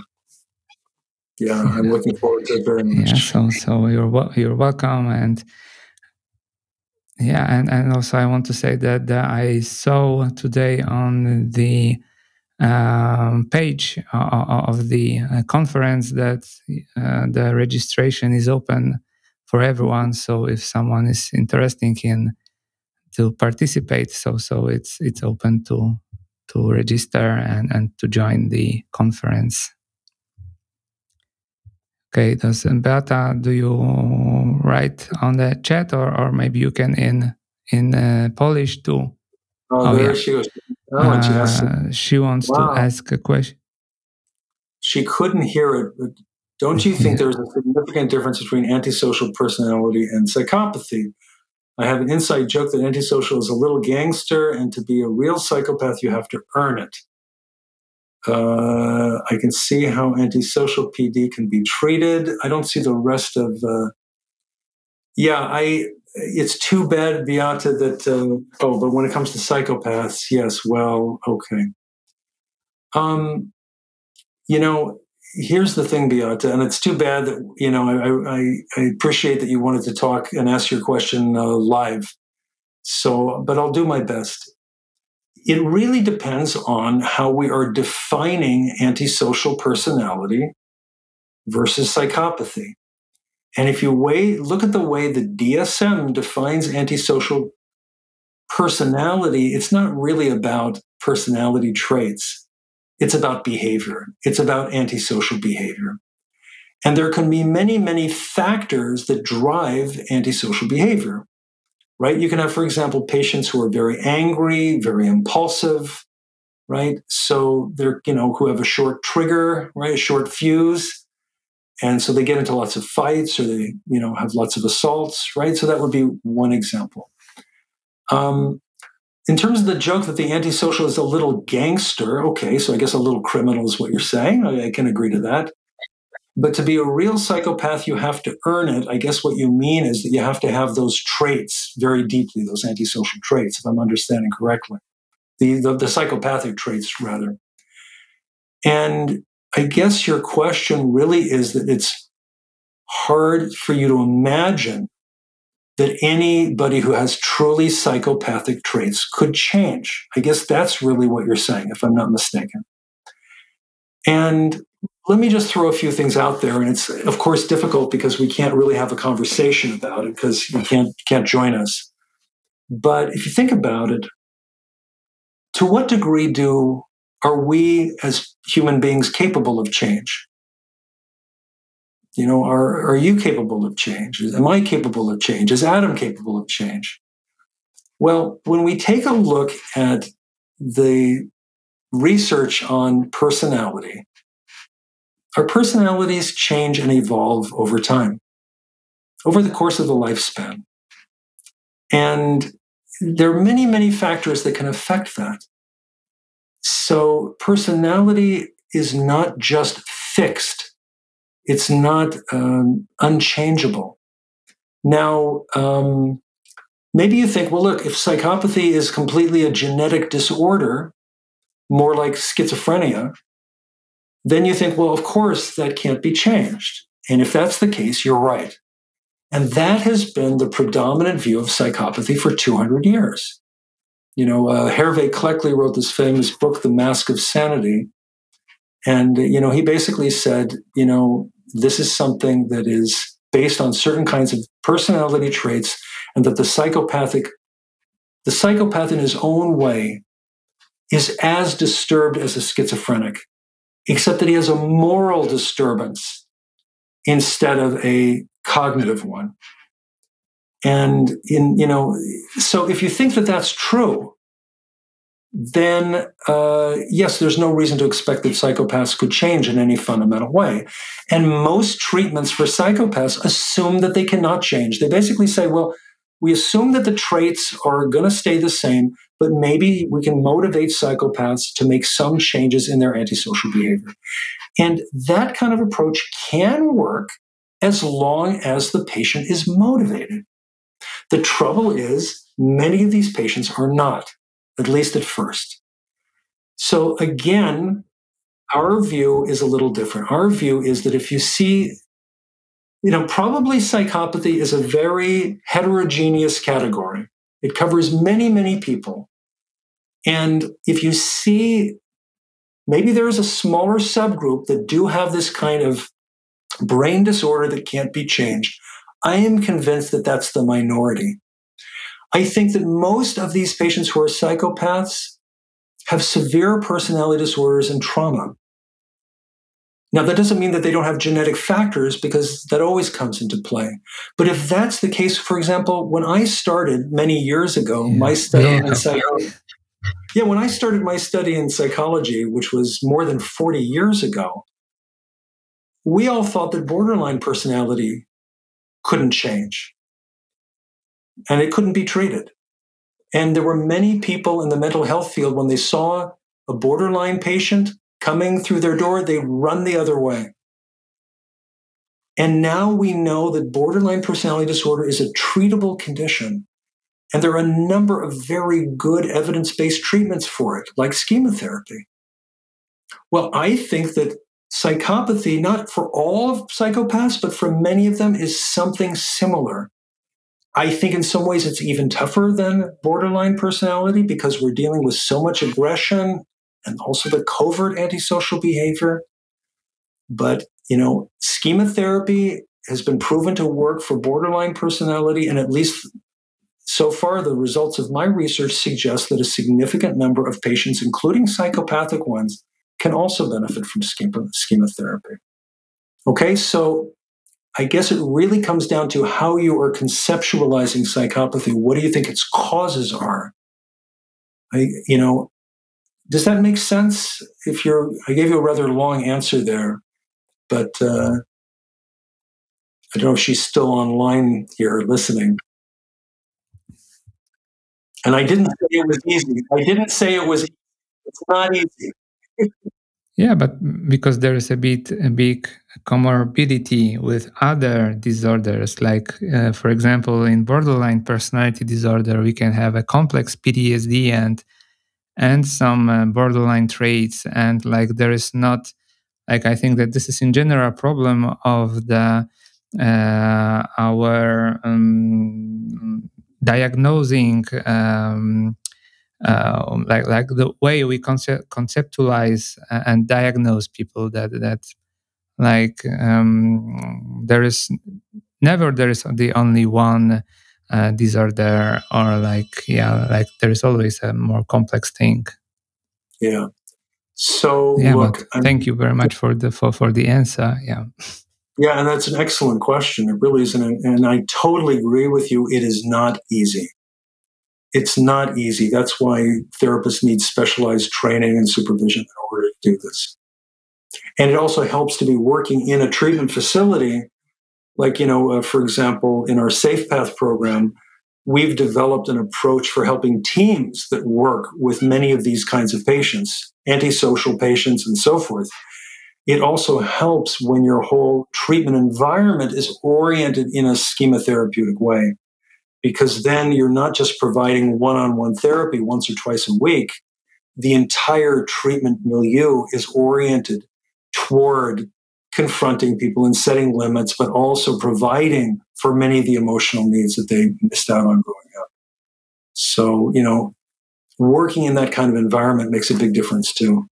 I'm looking forward to it very much. Yeah, so you're welcome, and and also I want to say that I saw today on the page of the conference that the registration is open for everyone. So if someone is interested in to participate, so it's open to register and to join the conference. Okay, Beata, do you write on the chat, or maybe you can in Polish too? There she goes. She wants to ask a question. She couldn't hear it, but don't you think there's a significant difference between antisocial personality and psychopathy? I have an inside joke that antisocial is a little gangster, and to be a real psychopath, you have to earn it. I can see how antisocial PD can be treated. I don't see the rest of. It's too bad, Beata, that. But when it comes to psychopaths, yes. Well, okay. Here's the thing, Beata, and it's too bad that I appreciate that you wanted to talk and ask your question live. But I'll do my best. It really depends on how we are defining antisocial personality versus psychopathy. And if you look at the way the DSM defines antisocial personality, it's not really about personality traits. It's about behavior. It's about antisocial behavior. And there can be many, many factors that drive antisocial behavior, right? You can have, for example, patients who are very angry, very impulsive, right? So they're, who have a short trigger, right? A short fuse. And so they get into lots of fights, or they, have lots of assaults, right? So that would be one example. In terms of the joke that the antisocial is a little gangster, okay, so I guess a little criminal is what you're saying. I can agree to that. But to be a real psychopath, you have to earn it. I guess what you mean is that you have to have those traits very deeply, those antisocial traits, if I'm understanding correctly. The psychopathic traits, rather. And I guess your question really is that it's hard for you to imagine that anybody who has truly psychopathic traits could change. I guess that's really what you're saying, if I'm not mistaken. And let me just throw a few things out there. And it's, of course, difficult because we can't really have a conversation about it because you can't join us. But if you think about it, to what degree are we as human beings capable of change? Are you capable of change? Am I capable of change? Is Adam capable of change? Well, when we take a look at the research on personality, our personalities change and evolve over time, over the course of the lifespan. And there are many, many factors that can affect that. So personality is not just fixed. It's not unchangeable. Now, maybe you think, well, look, if psychopathy is completely a genetic disorder, more like schizophrenia, then you think, well, of course, that can't be changed. And if that's the case, you're right. And that has been the predominant view of psychopathy for 200 years. Hervé Cleckley wrote this famous book, The Mask of Sanity. And, he basically said, this is something that is based on certain kinds of personality traits, and that the psychopath in his own way is as disturbed as a schizophrenic, except that he has a moral disturbance instead of a cognitive one. And so if you think that that's true, then yes, there's no reason to expect that psychopaths could change in any fundamental way. And most treatments for psychopaths assume that they cannot change. They basically say, well, we assume that the traits are going to stay the same, but maybe we can motivate psychopaths to make some changes in their antisocial behavior. And that kind of approach can work as long as the patient is motivated. The trouble is, many of these patients are not, at least at first. So again, our view is a little different. Our view is that if you see, probably psychopathy is a very heterogeneous category. It covers many, many people. And if you see, maybe there is a smaller subgroup that do have this kind of brain disorder that can't be changed. I am convinced that that's the minority. I think that most of these patients who are psychopaths have severe personality disorders and trauma. Now, that doesn't mean that they don't have genetic factors, because that always comes into play. But if that's the case, for example, when I started many years ago, my study in psychology, when I started my study in psychology, which was more than 40 years ago, we all thought that borderline personality couldn't change and it couldn't be treated. And there were many people in the mental health field, when they saw a borderline patient coming through their door, they run the other way. And now we know that borderline personality disorder is a treatable condition. And there are a number of very good evidence-based treatments for it, like schema therapy. Well, I think that psychopathy, not for all of psychopaths, but for many of them, is something similar. I think in some ways it's even tougher than borderline personality, because we're dealing with so much aggression and also the covert antisocial behavior. But, schema therapy has been proven to work for borderline personality, and at least so far, the results of my research suggest that a significant number of patients, including psychopathic ones, can also benefit from schema therapy. Okay, so I guess it really comes down to how you are conceptualizing psychopathy. What do you think its causes are? Does that make sense? I gave you a rather long answer there, but I don't know if she's still online here listening. And I didn't say it was easy. It's not easy. Yeah, but because there is a big comorbidity with other disorders, like, for example, in borderline personality disorder, we can have a complex PTSD and some borderline traits. And like, there is not, like, I think that this is in general a problem of the our diagnosing like the way we conceptualize and diagnose people, that there is the only one disorder, or like there is always a more complex thing. Yeah. So look, thank you very much for the answer. Yeah, and that's an excellent question. It really is, and I totally agree with you. It is not easy. It's not easy. That's why therapists need specialized training and supervision in order to do this. And it also helps to be working in a treatment facility. Like, for example, in our SafePath program, we've developed an approach for helping teams that work with many of these kinds of patients, antisocial patients and so forth. It also helps when your whole treatment environment is oriented in a schema therapeutic way, because then you're not just providing one-on-one therapy once or twice a week. The entire treatment milieu is oriented toward confronting people and setting limits, but also providing for many of the emotional needs that they missed out on growing up. So, working in that kind of environment makes a big difference too.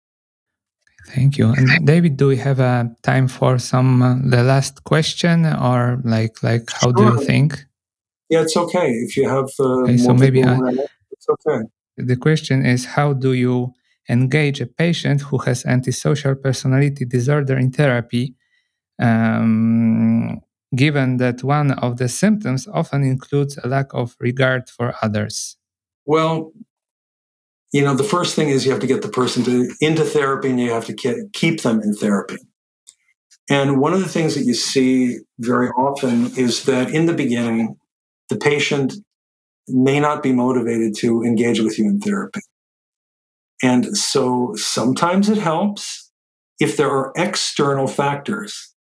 Thank you. And David, do we have time for the last question, or like how do you think? Yeah, it's okay. If you have so maybe it's okay. The question is, how do you engage a patient who has antisocial personality disorder in therapy? given that one of the symptoms often includes a lack of regard for others? Well, the first thing is you have to get the person into therapy, and you have to keep them in therapy. And one of the things that you see very often is that in the beginning, the patient may not be motivated to engage with you in therapy. And so sometimes it helps if there are external factors.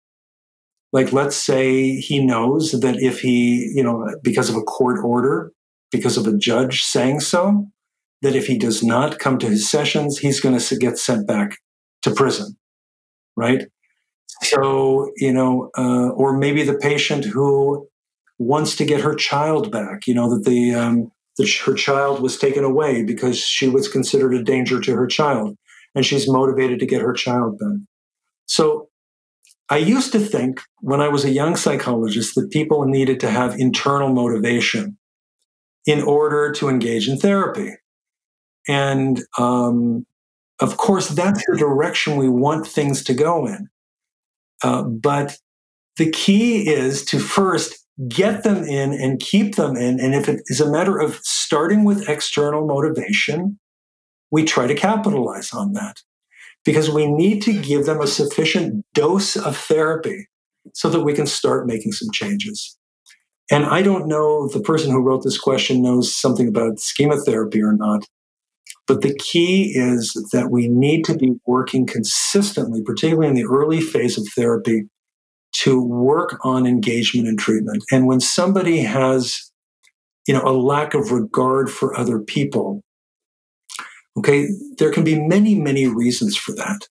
Like, let's say he knows that if he, because of a court order, because of a judge saying so, that if he does not come to his sessions, he's going to get sent back to prison, right? So, or maybe the patient who wants to get her child back, that her child was taken away because she was considered a danger to her child, and she's motivated to get her child back. So I used to think when I was a young psychologist that people needed to have internal motivation in order to engage in therapy. And of course, that's the direction we want things to go in. But the key is to first get them in and keep them in. And if it is a matter of starting with external motivation, we try to capitalize on that, because we need to give them a sufficient dose of therapy so that we can start making some changes. And I don't know if the person who wrote this question knows something about schema therapy or not, but the key is that we need to be working consistently, particularly in the early phase of therapy, to work on engagement and treatment. And when somebody has, a lack of regard for other people, okay, there can be many, many reasons for that.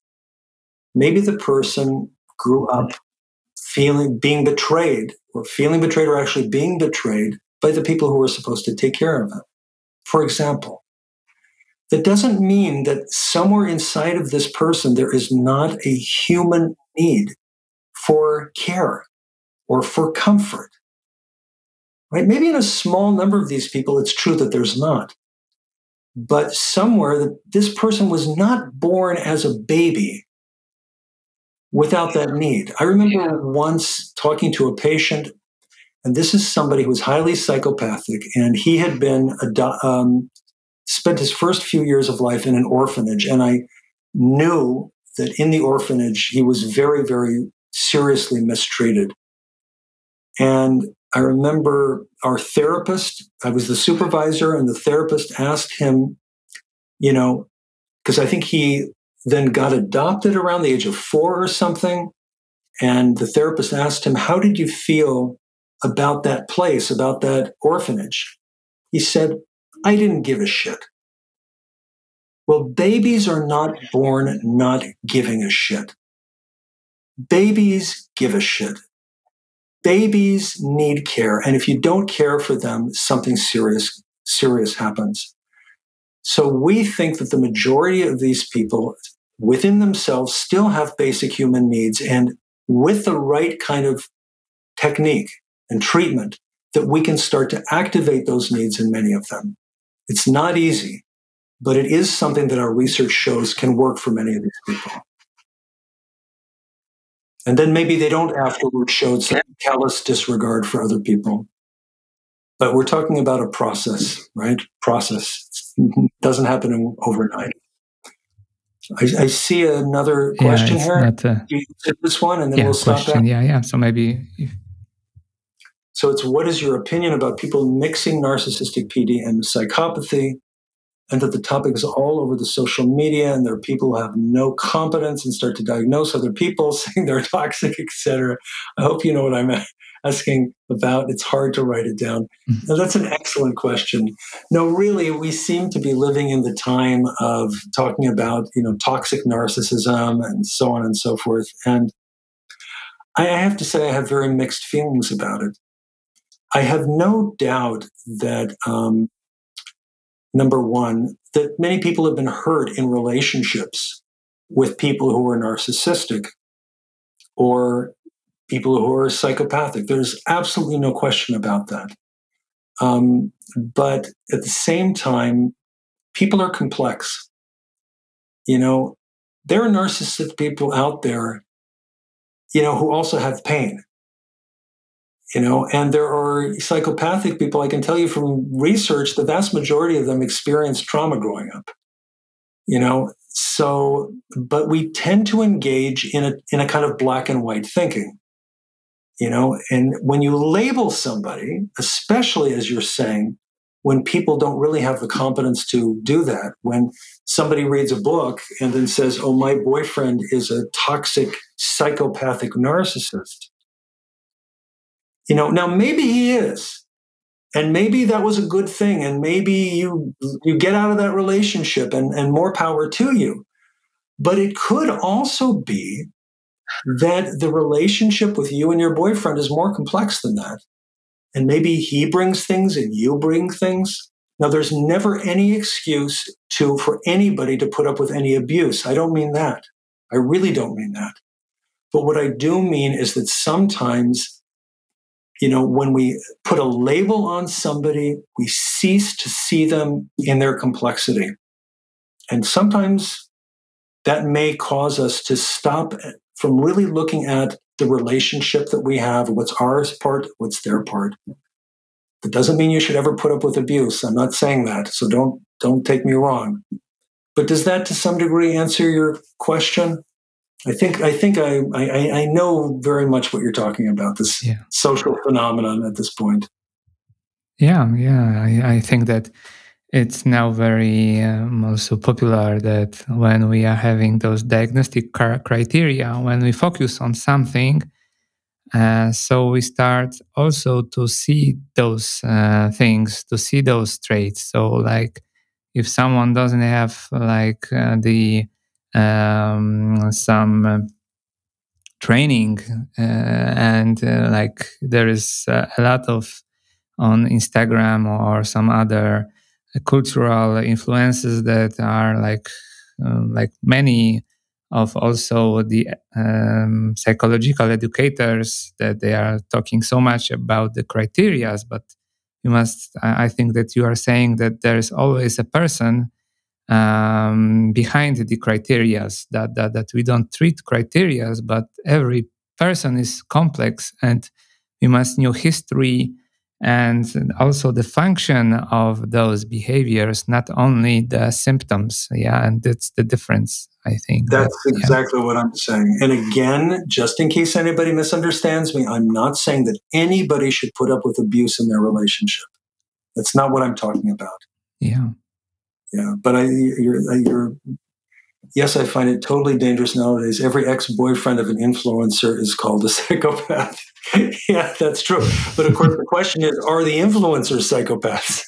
Maybe the person grew up being betrayed, or actually being betrayed by the people who were supposed to take care of them. For example, that doesn't mean that somewhere inside of this person there is not a human need for care or for comfort. Right? Maybe in a small number of these people, it's true that there's not. But somewhere, this person was not born as a baby without that need. I remember once talking to a patient, and this is somebody who was highly psychopathic, and he had been spent his first few years of life in an orphanage. And I knew that in the orphanage, he was very, very seriously mistreated. And I remember our therapist, I was the supervisor, and the therapist asked him, because I think he then got adopted around the age of 4 or something. And the therapist asked him, how did you feel about that place, about that orphanage? He said, I didn't give a shit. Well, babies are not born not giving a shit. Babies give a shit. Babies need care. And if you don't care for them, something serious happens. So we think that the majority of these people within themselves still have basic human needs, and with the right kind of technique and treatment, that we can start to activate those needs in many of them. It's not easy, but it is something that our research shows can work for many of these people. And then maybe they don't afterwards show some callous disregard for other people. But we're talking about a process, right? Process. It doesn't happen overnight. I see another question here. This one, and then we'll stop that. Yeah. So maybe. So it's, what is your opinion about people mixing narcissistic PD and psychopathy, and that the topic is all over the social media, and there are people who have no competence and start to diagnose other people, saying they're toxic, etc. I hope you know what I'm asking about. It's hard to write it down. Now, that's an excellent question. No, really, we seem to be living in the time of talking about, toxic narcissism and so on and so forth. And I have to say I have very mixed feelings about it. I have no doubt that, number one, that many people have been hurt in relationships with people who are narcissistic or people who are psychopathic. There's absolutely no question about that. But at the same time, people are complex. There are narcissistic people out there, who also have pain. And there are psychopathic people, I can tell you from research, the vast majority of them experienced trauma growing up. So, but we tend to engage in a kind of black and white thinking, and when you label somebody, especially as you're saying, when people don't really have the competence to do that, when somebody reads a book and then says, oh, my boyfriend is a toxic, psychopathic narcissist, now maybe he is. And maybe that was a good thing. And maybe you get out of that relationship and more power to you. But it could also be that the relationship with you and your boyfriend is more complex than that. And maybe he brings things and you bring things. Now, there's never any excuse for anybody to put up with any abuse. I don't mean that. I really don't mean that. But what I do mean is that sometimes, when we put a label on somebody, we cease to see them in their complexity. And sometimes that may cause us to stop from really looking at the relationship that we have, what's our part, what's their part. That doesn't mean you should ever put up with abuse. I'm not saying that, so don't take me wrong. But does that to some degree answer your question? I think I know very much what you're talking about, this social phenomenon at this point. Yeah. I think that it's now very also popular that when we are having those diagnostic criteria, when we focus on something, so we start also to see those things, to see those traits. So like if someone doesn't have like some training and like there is a lot of on Instagram or some other cultural influences that are like many of also the psychological educators that they are talking so much about the criterias, but I think that you are saying that there is always a person behind the criterias, that we don't treat criterias, but every person is complex and we must know history and also the function of those behaviors, not only the symptoms. And that's the difference, I think. That's exactly what I'm saying. And again, just in case anybody misunderstands me, I'm not saying that anybody should put up with abuse in their relationship. That's not what I'm talking about. Yeah. But yes, I find it totally dangerous nowadays. Every ex-boyfriend of an influencer is called a psychopath. Yeah, that's true. But of course, the question is, are the influencers psychopaths?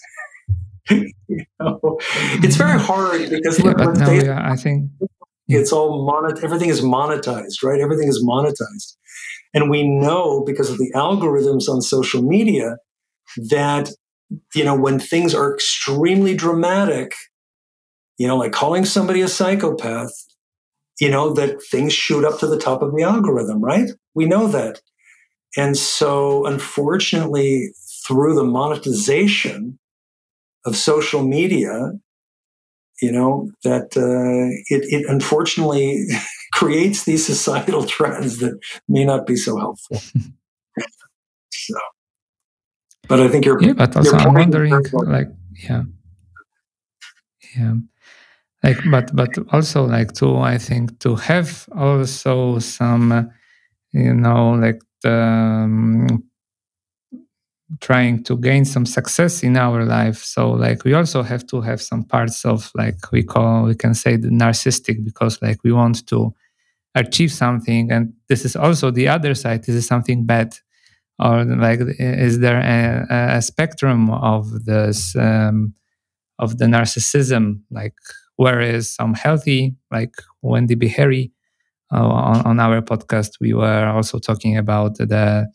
It's very hard because I think it's all everything is monetized, right? Everything is monetized. And we know because of the algorithms on social media that, when things are extremely dramatic, like calling somebody a psychopath, that things shoot up to the top of the algorithm, right? We know that. And so, unfortunately, through the monetization of social media, that it unfortunately creates these societal trends that may not be so helpful. So, but I think but also I'm wondering, but also I think to have also some, trying to gain some success in our life. So we also have to have some parts of we can say the narcissistic, because we want to achieve something, and this is also the other side. This is something bad, or is there a spectrum of this of the narcissism? Where is some healthy, like Wendy Beharry on our podcast, we were also talking about the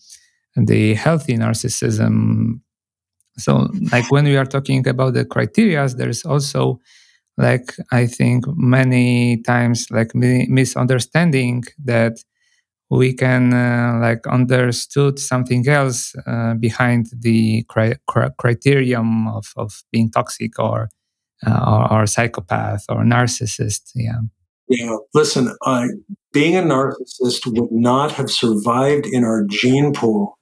healthy narcissism. So when we are talking about the criteria, there is also I think many times misunderstanding that we can understood something else behind the criterion of being toxic or psychopath or narcissist. Listen, being a narcissist would not have survived in our gene pool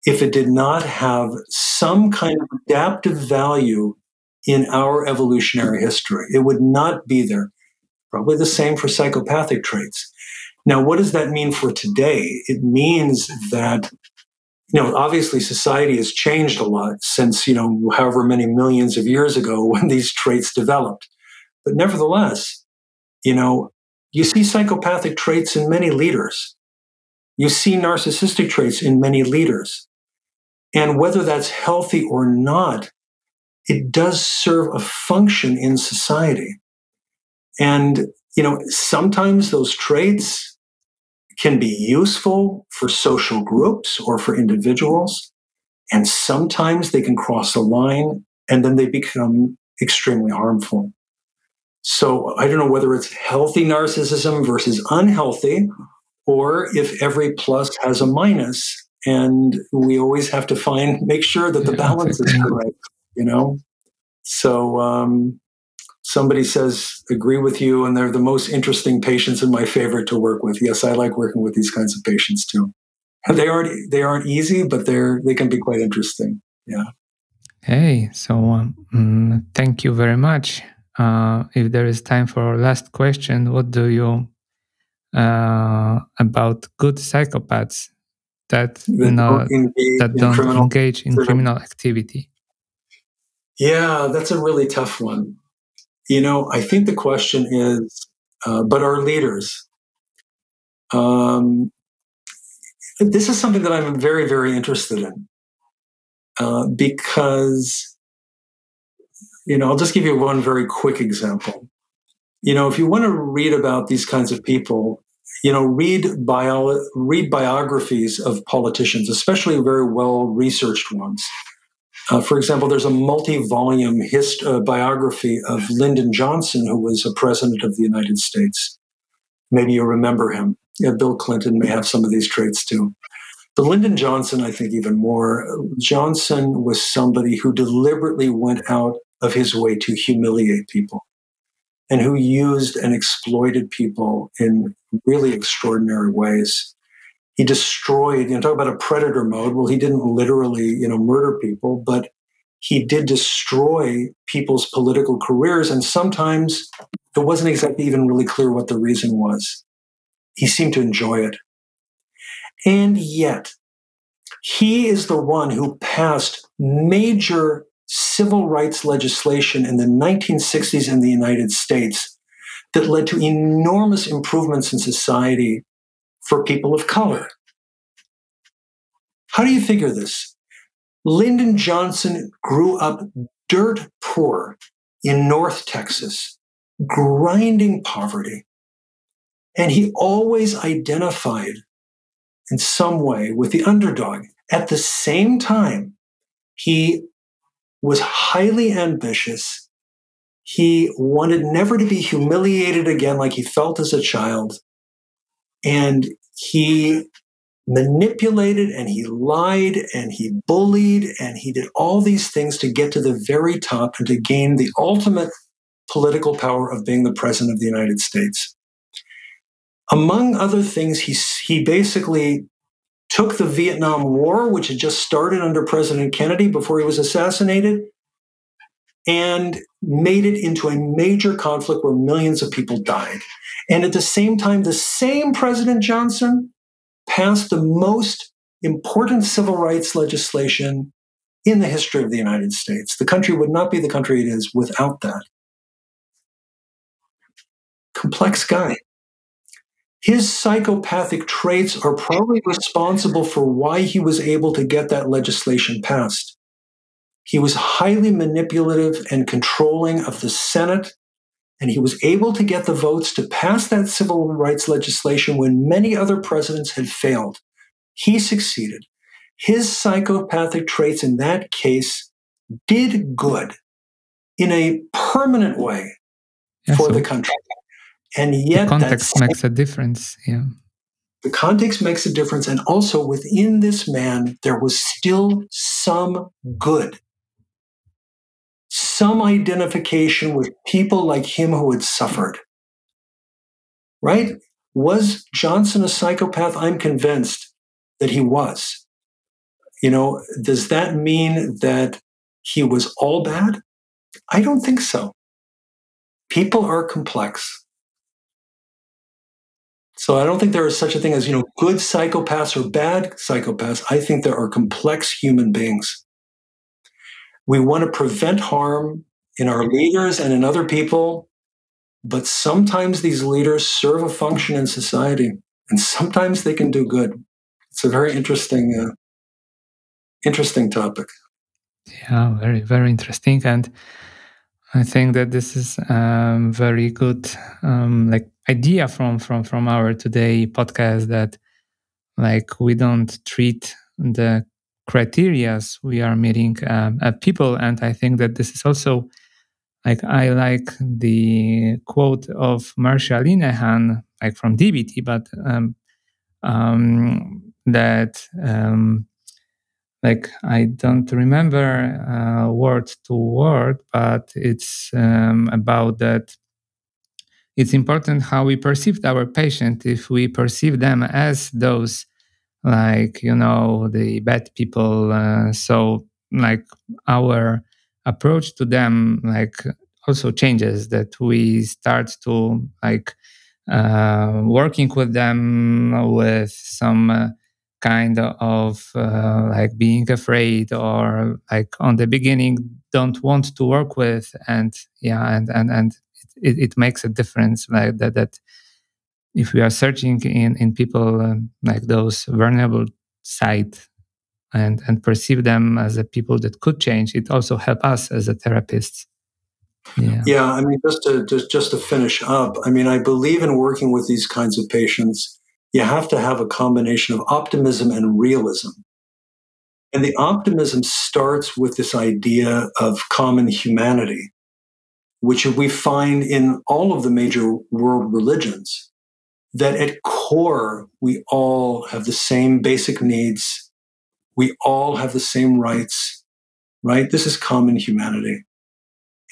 if it did not have some kind of adaptive value in our evolutionary history. It would not be there. Probably the same for psychopathic traits. Now, what does that mean for today? It means that, obviously society has changed a lot since, however many millions of years ago when these traits developed. But nevertheless, you see psychopathic traits in many leaders. You see narcissistic traits in many leaders. And whether that's healthy or not, it does serve a function in society. And, sometimes those traits can be useful for social groups or for individuals. And sometimes they can cross a line and then they become extremely harmful. So I don't know whether it's healthy narcissism versus unhealthy, or if every plus has a minus. And we always have to make sure that the balance is correct, So somebody says, agree with you, and they're the most interesting patients and my favorite to work with. Yes, I like working with these kinds of patients too. They aren't easy, but they can be quite interesting. Yeah. Hey, so thank you very much. If there is time for our last question, what do you about good psychopaths that don't engage in criminal activity? Yeah, that's a really tough one. I think the question is, but our leaders. This is something that I'm very, very interested in because, I'll just give you one very quick example. If you want to read about these kinds of people, read biographies of politicians, especially very well-researched ones. For example, there's a multi-volume biography of Lyndon Johnson, who was a president of the United States. Maybe you remember him. Yeah, Bill Clinton may have some of these traits too. But Lyndon Johnson, I think even more. Johnson was somebody who deliberately went out of his way to humiliate people and who used and exploited people in really extraordinary ways. He destroyed, talk about a predator mode. Well, he didn't literally, murder people, but he did destroy people's political careers. And sometimes it wasn't exactly even really clear what the reason was. He seemed to enjoy it. And yet, he is the one who passed major civil rights legislation in the 1960s in the United States that led to enormous improvements in society for people of color. How do you figure this? Lyndon Johnson grew up dirt poor in North Texas, grinding poverty. And he always identified in some way with the underdog. At the same time, he was highly ambitious. He wanted never to be humiliated again like he felt as a child. And he manipulated and he lied and he bullied and he did all these things to get to the very top and to gain the ultimate political power of being the president of the United States. Among other things, he basically took the Vietnam War, which had just started under President Kennedy before he was assassinated, and made it into a major conflict where millions of people died. And at the same time, the same President Johnson passed the most important civil rights legislation in the history of the United States. The country would not be the country it is without that. Complex guy. His psychopathic traits are probably responsible for why he was able to get that legislation passed. He was highly manipulative and controlling of the Senate, and he was able to get the votes to pass that civil rights legislation when many other presidents had failed. He succeeded. His psychopathic traits in that case did good in a permanent way for the country. And yet the context makes a difference. Yeah. The context makes a difference. And also within this man, there was still some good. Some identification with people like him who had suffered. Right? Was Johnson a psychopath? I'm convinced that he was. Does that mean that he was all bad? I don't think so. People are complex. So I don't think there is such a thing as, good psychopaths or bad psychopaths. I think there are complex human beings. We want to prevent harm in our leaders and in other people, but sometimes these leaders serve a function in society, and sometimes they can do good. It's a very interesting topic. Yeah, very, very interesting. And I think that this is very good idea from our today podcast, that we don't treat the criterias we are meeting people. And I think that this is also I like the quote of Marsha Linehan, from DBT, but that I don't remember word to word, but it's about that. It's important how we perceive our patient. If we perceive them as those, the bad people, so our approach to them, also changes. That we start to working with them with some kind of being afraid, or on the beginning don't want to work with, and it makes a difference, that if we are searching in people those vulnerable side, and perceive them as a people that could change, it also help us as a therapists. Yeah. I mean, just to finish up, I mean, I believe in working with these kinds of patients, you have to have a combination of optimism and realism. And the optimism starts with this idea of common humanity, which we find in all of the major world religions, that at core, we all have the same basic needs. We all have the same rights, right? This is common humanity.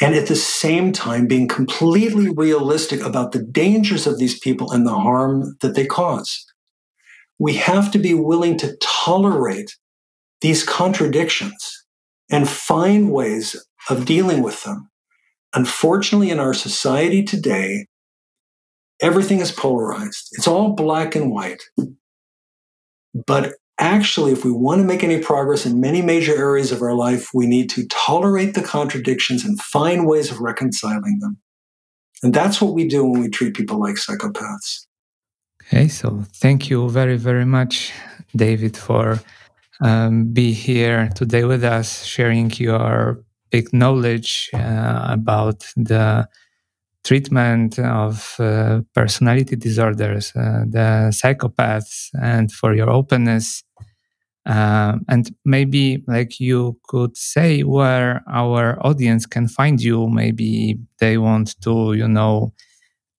And at the same time, being completely realistic about the dangers of these people and the harm that they cause. We have to be willing to tolerate these contradictions and find ways of dealing with them. Unfortunately, in our society today, everything is polarized. It's all black and white. But actually, if we want to make any progress in many major areas of our life, we need to tolerate the contradictions and find ways of reconciling them. And that's what we do when we treat people like psychopaths. Okay, so thank you very, very much, David, for be here today with us, sharing your big knowledge about the treatment of personality disorders, the psychopaths, and for your openness. And maybe you could say where our audience can find you. Maybe they want to,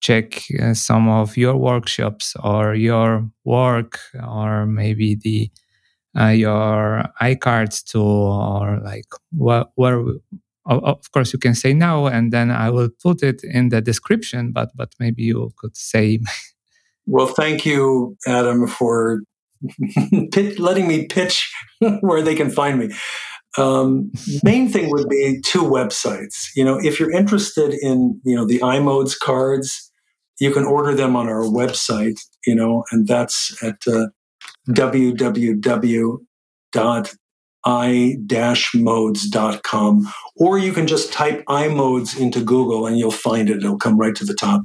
check some of your workshops or your work, or maybe your iCards too, or where. Of course, you can say now, and then I will put it in the description. But maybe you could say. Well, thank you, Adam, for letting me pitch where they can find me. Main thing would be 2 websites. If you're interested in the iModes cards, you can order them on our website. And that's at www.i-modes.com, or you can just type iModes into Google and you'll find it. It'll come right to the top.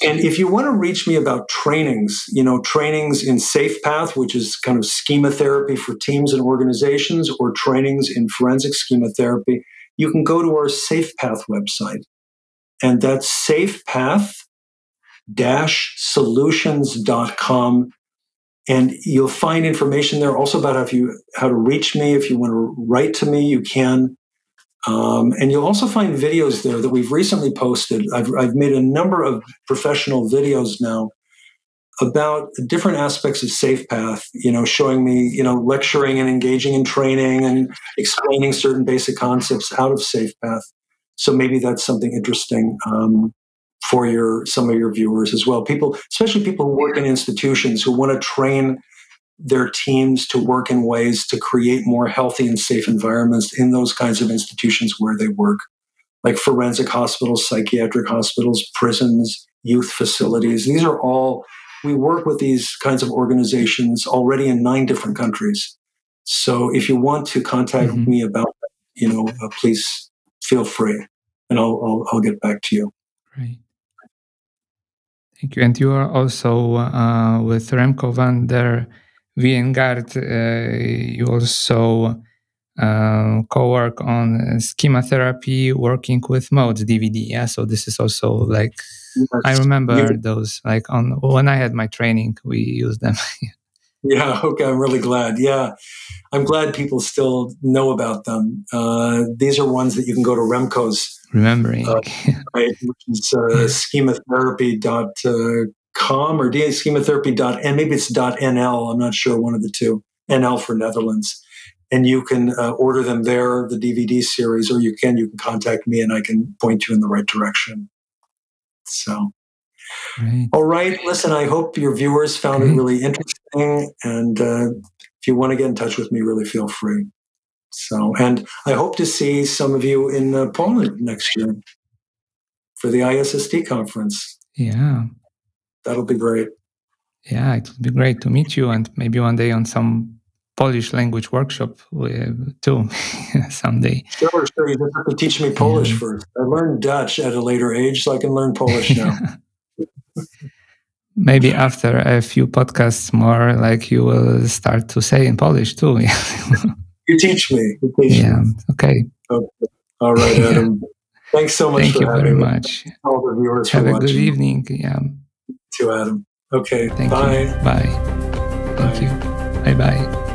And if you want to reach me about trainings, trainings in SafePath, which is kind of schema therapy for teams and organizations, or trainings in forensic schema therapy, you can go to our SafePath website. And that's safepath-solutions.com. And you'll find information there also about how to reach me. If you want to write to me, you can. And you'll also find videos there that we've recently posted. I've made a number of professional videos now about different aspects of SafePath, showing me, lecturing and engaging in training and explaining certain basic concepts out of SafePath. So maybe that's something interesting for some of your viewers as well. People, especially people who work in institutions who want to train their teams to work in ways to create more healthy and safe environments in those kinds of institutions where they work, like forensic hospitals, psychiatric hospitals, prisons, youth facilities. These are all, we work with these kinds of organizations already in 9 different countries. So if you want to contact me about that, please feel free, and I'll get back to you. Great. Thank you. And you are also with Remco van der Wijngaard. You also co-work on schema therapy, working with modes DVD. Yeah, so this is also like, yes. I remember those, like when I had my training, we used them. Yeah, okay, I'm really glad. Yeah, I'm glad people still know about them. These are ones that you can go to Remco's Remembering, right, which is schematherapy.com or schematherapy.n, maybe it's .nl, I'm not sure, one of the two, NL for Netherlands. And you can order them there, the DVD series, or you can contact me and I can point you in the right direction. So, right. All right, listen, I hope your viewers found it really interesting. And if you want to get in touch with me, really feel free. So, and I hope to see some of you in Poland next year for the ISST conference. Yeah. That'll be great. Yeah, it would be great to meet you, and maybe one day on some Polish language workshop too, someday. Sure. You just have to teach me Polish first. I learned Dutch at a later age, so I can learn Polish now. Maybe after a few podcasts more, like you will start to say in Polish too. You teach me. Me. Okay. All right, Adam. Thanks so much. Thank you very much. All the viewers Have for a watching. good evening. Yeah. To Adam. Okay. Thank bye. You. Bye. Thank you. Bye-bye.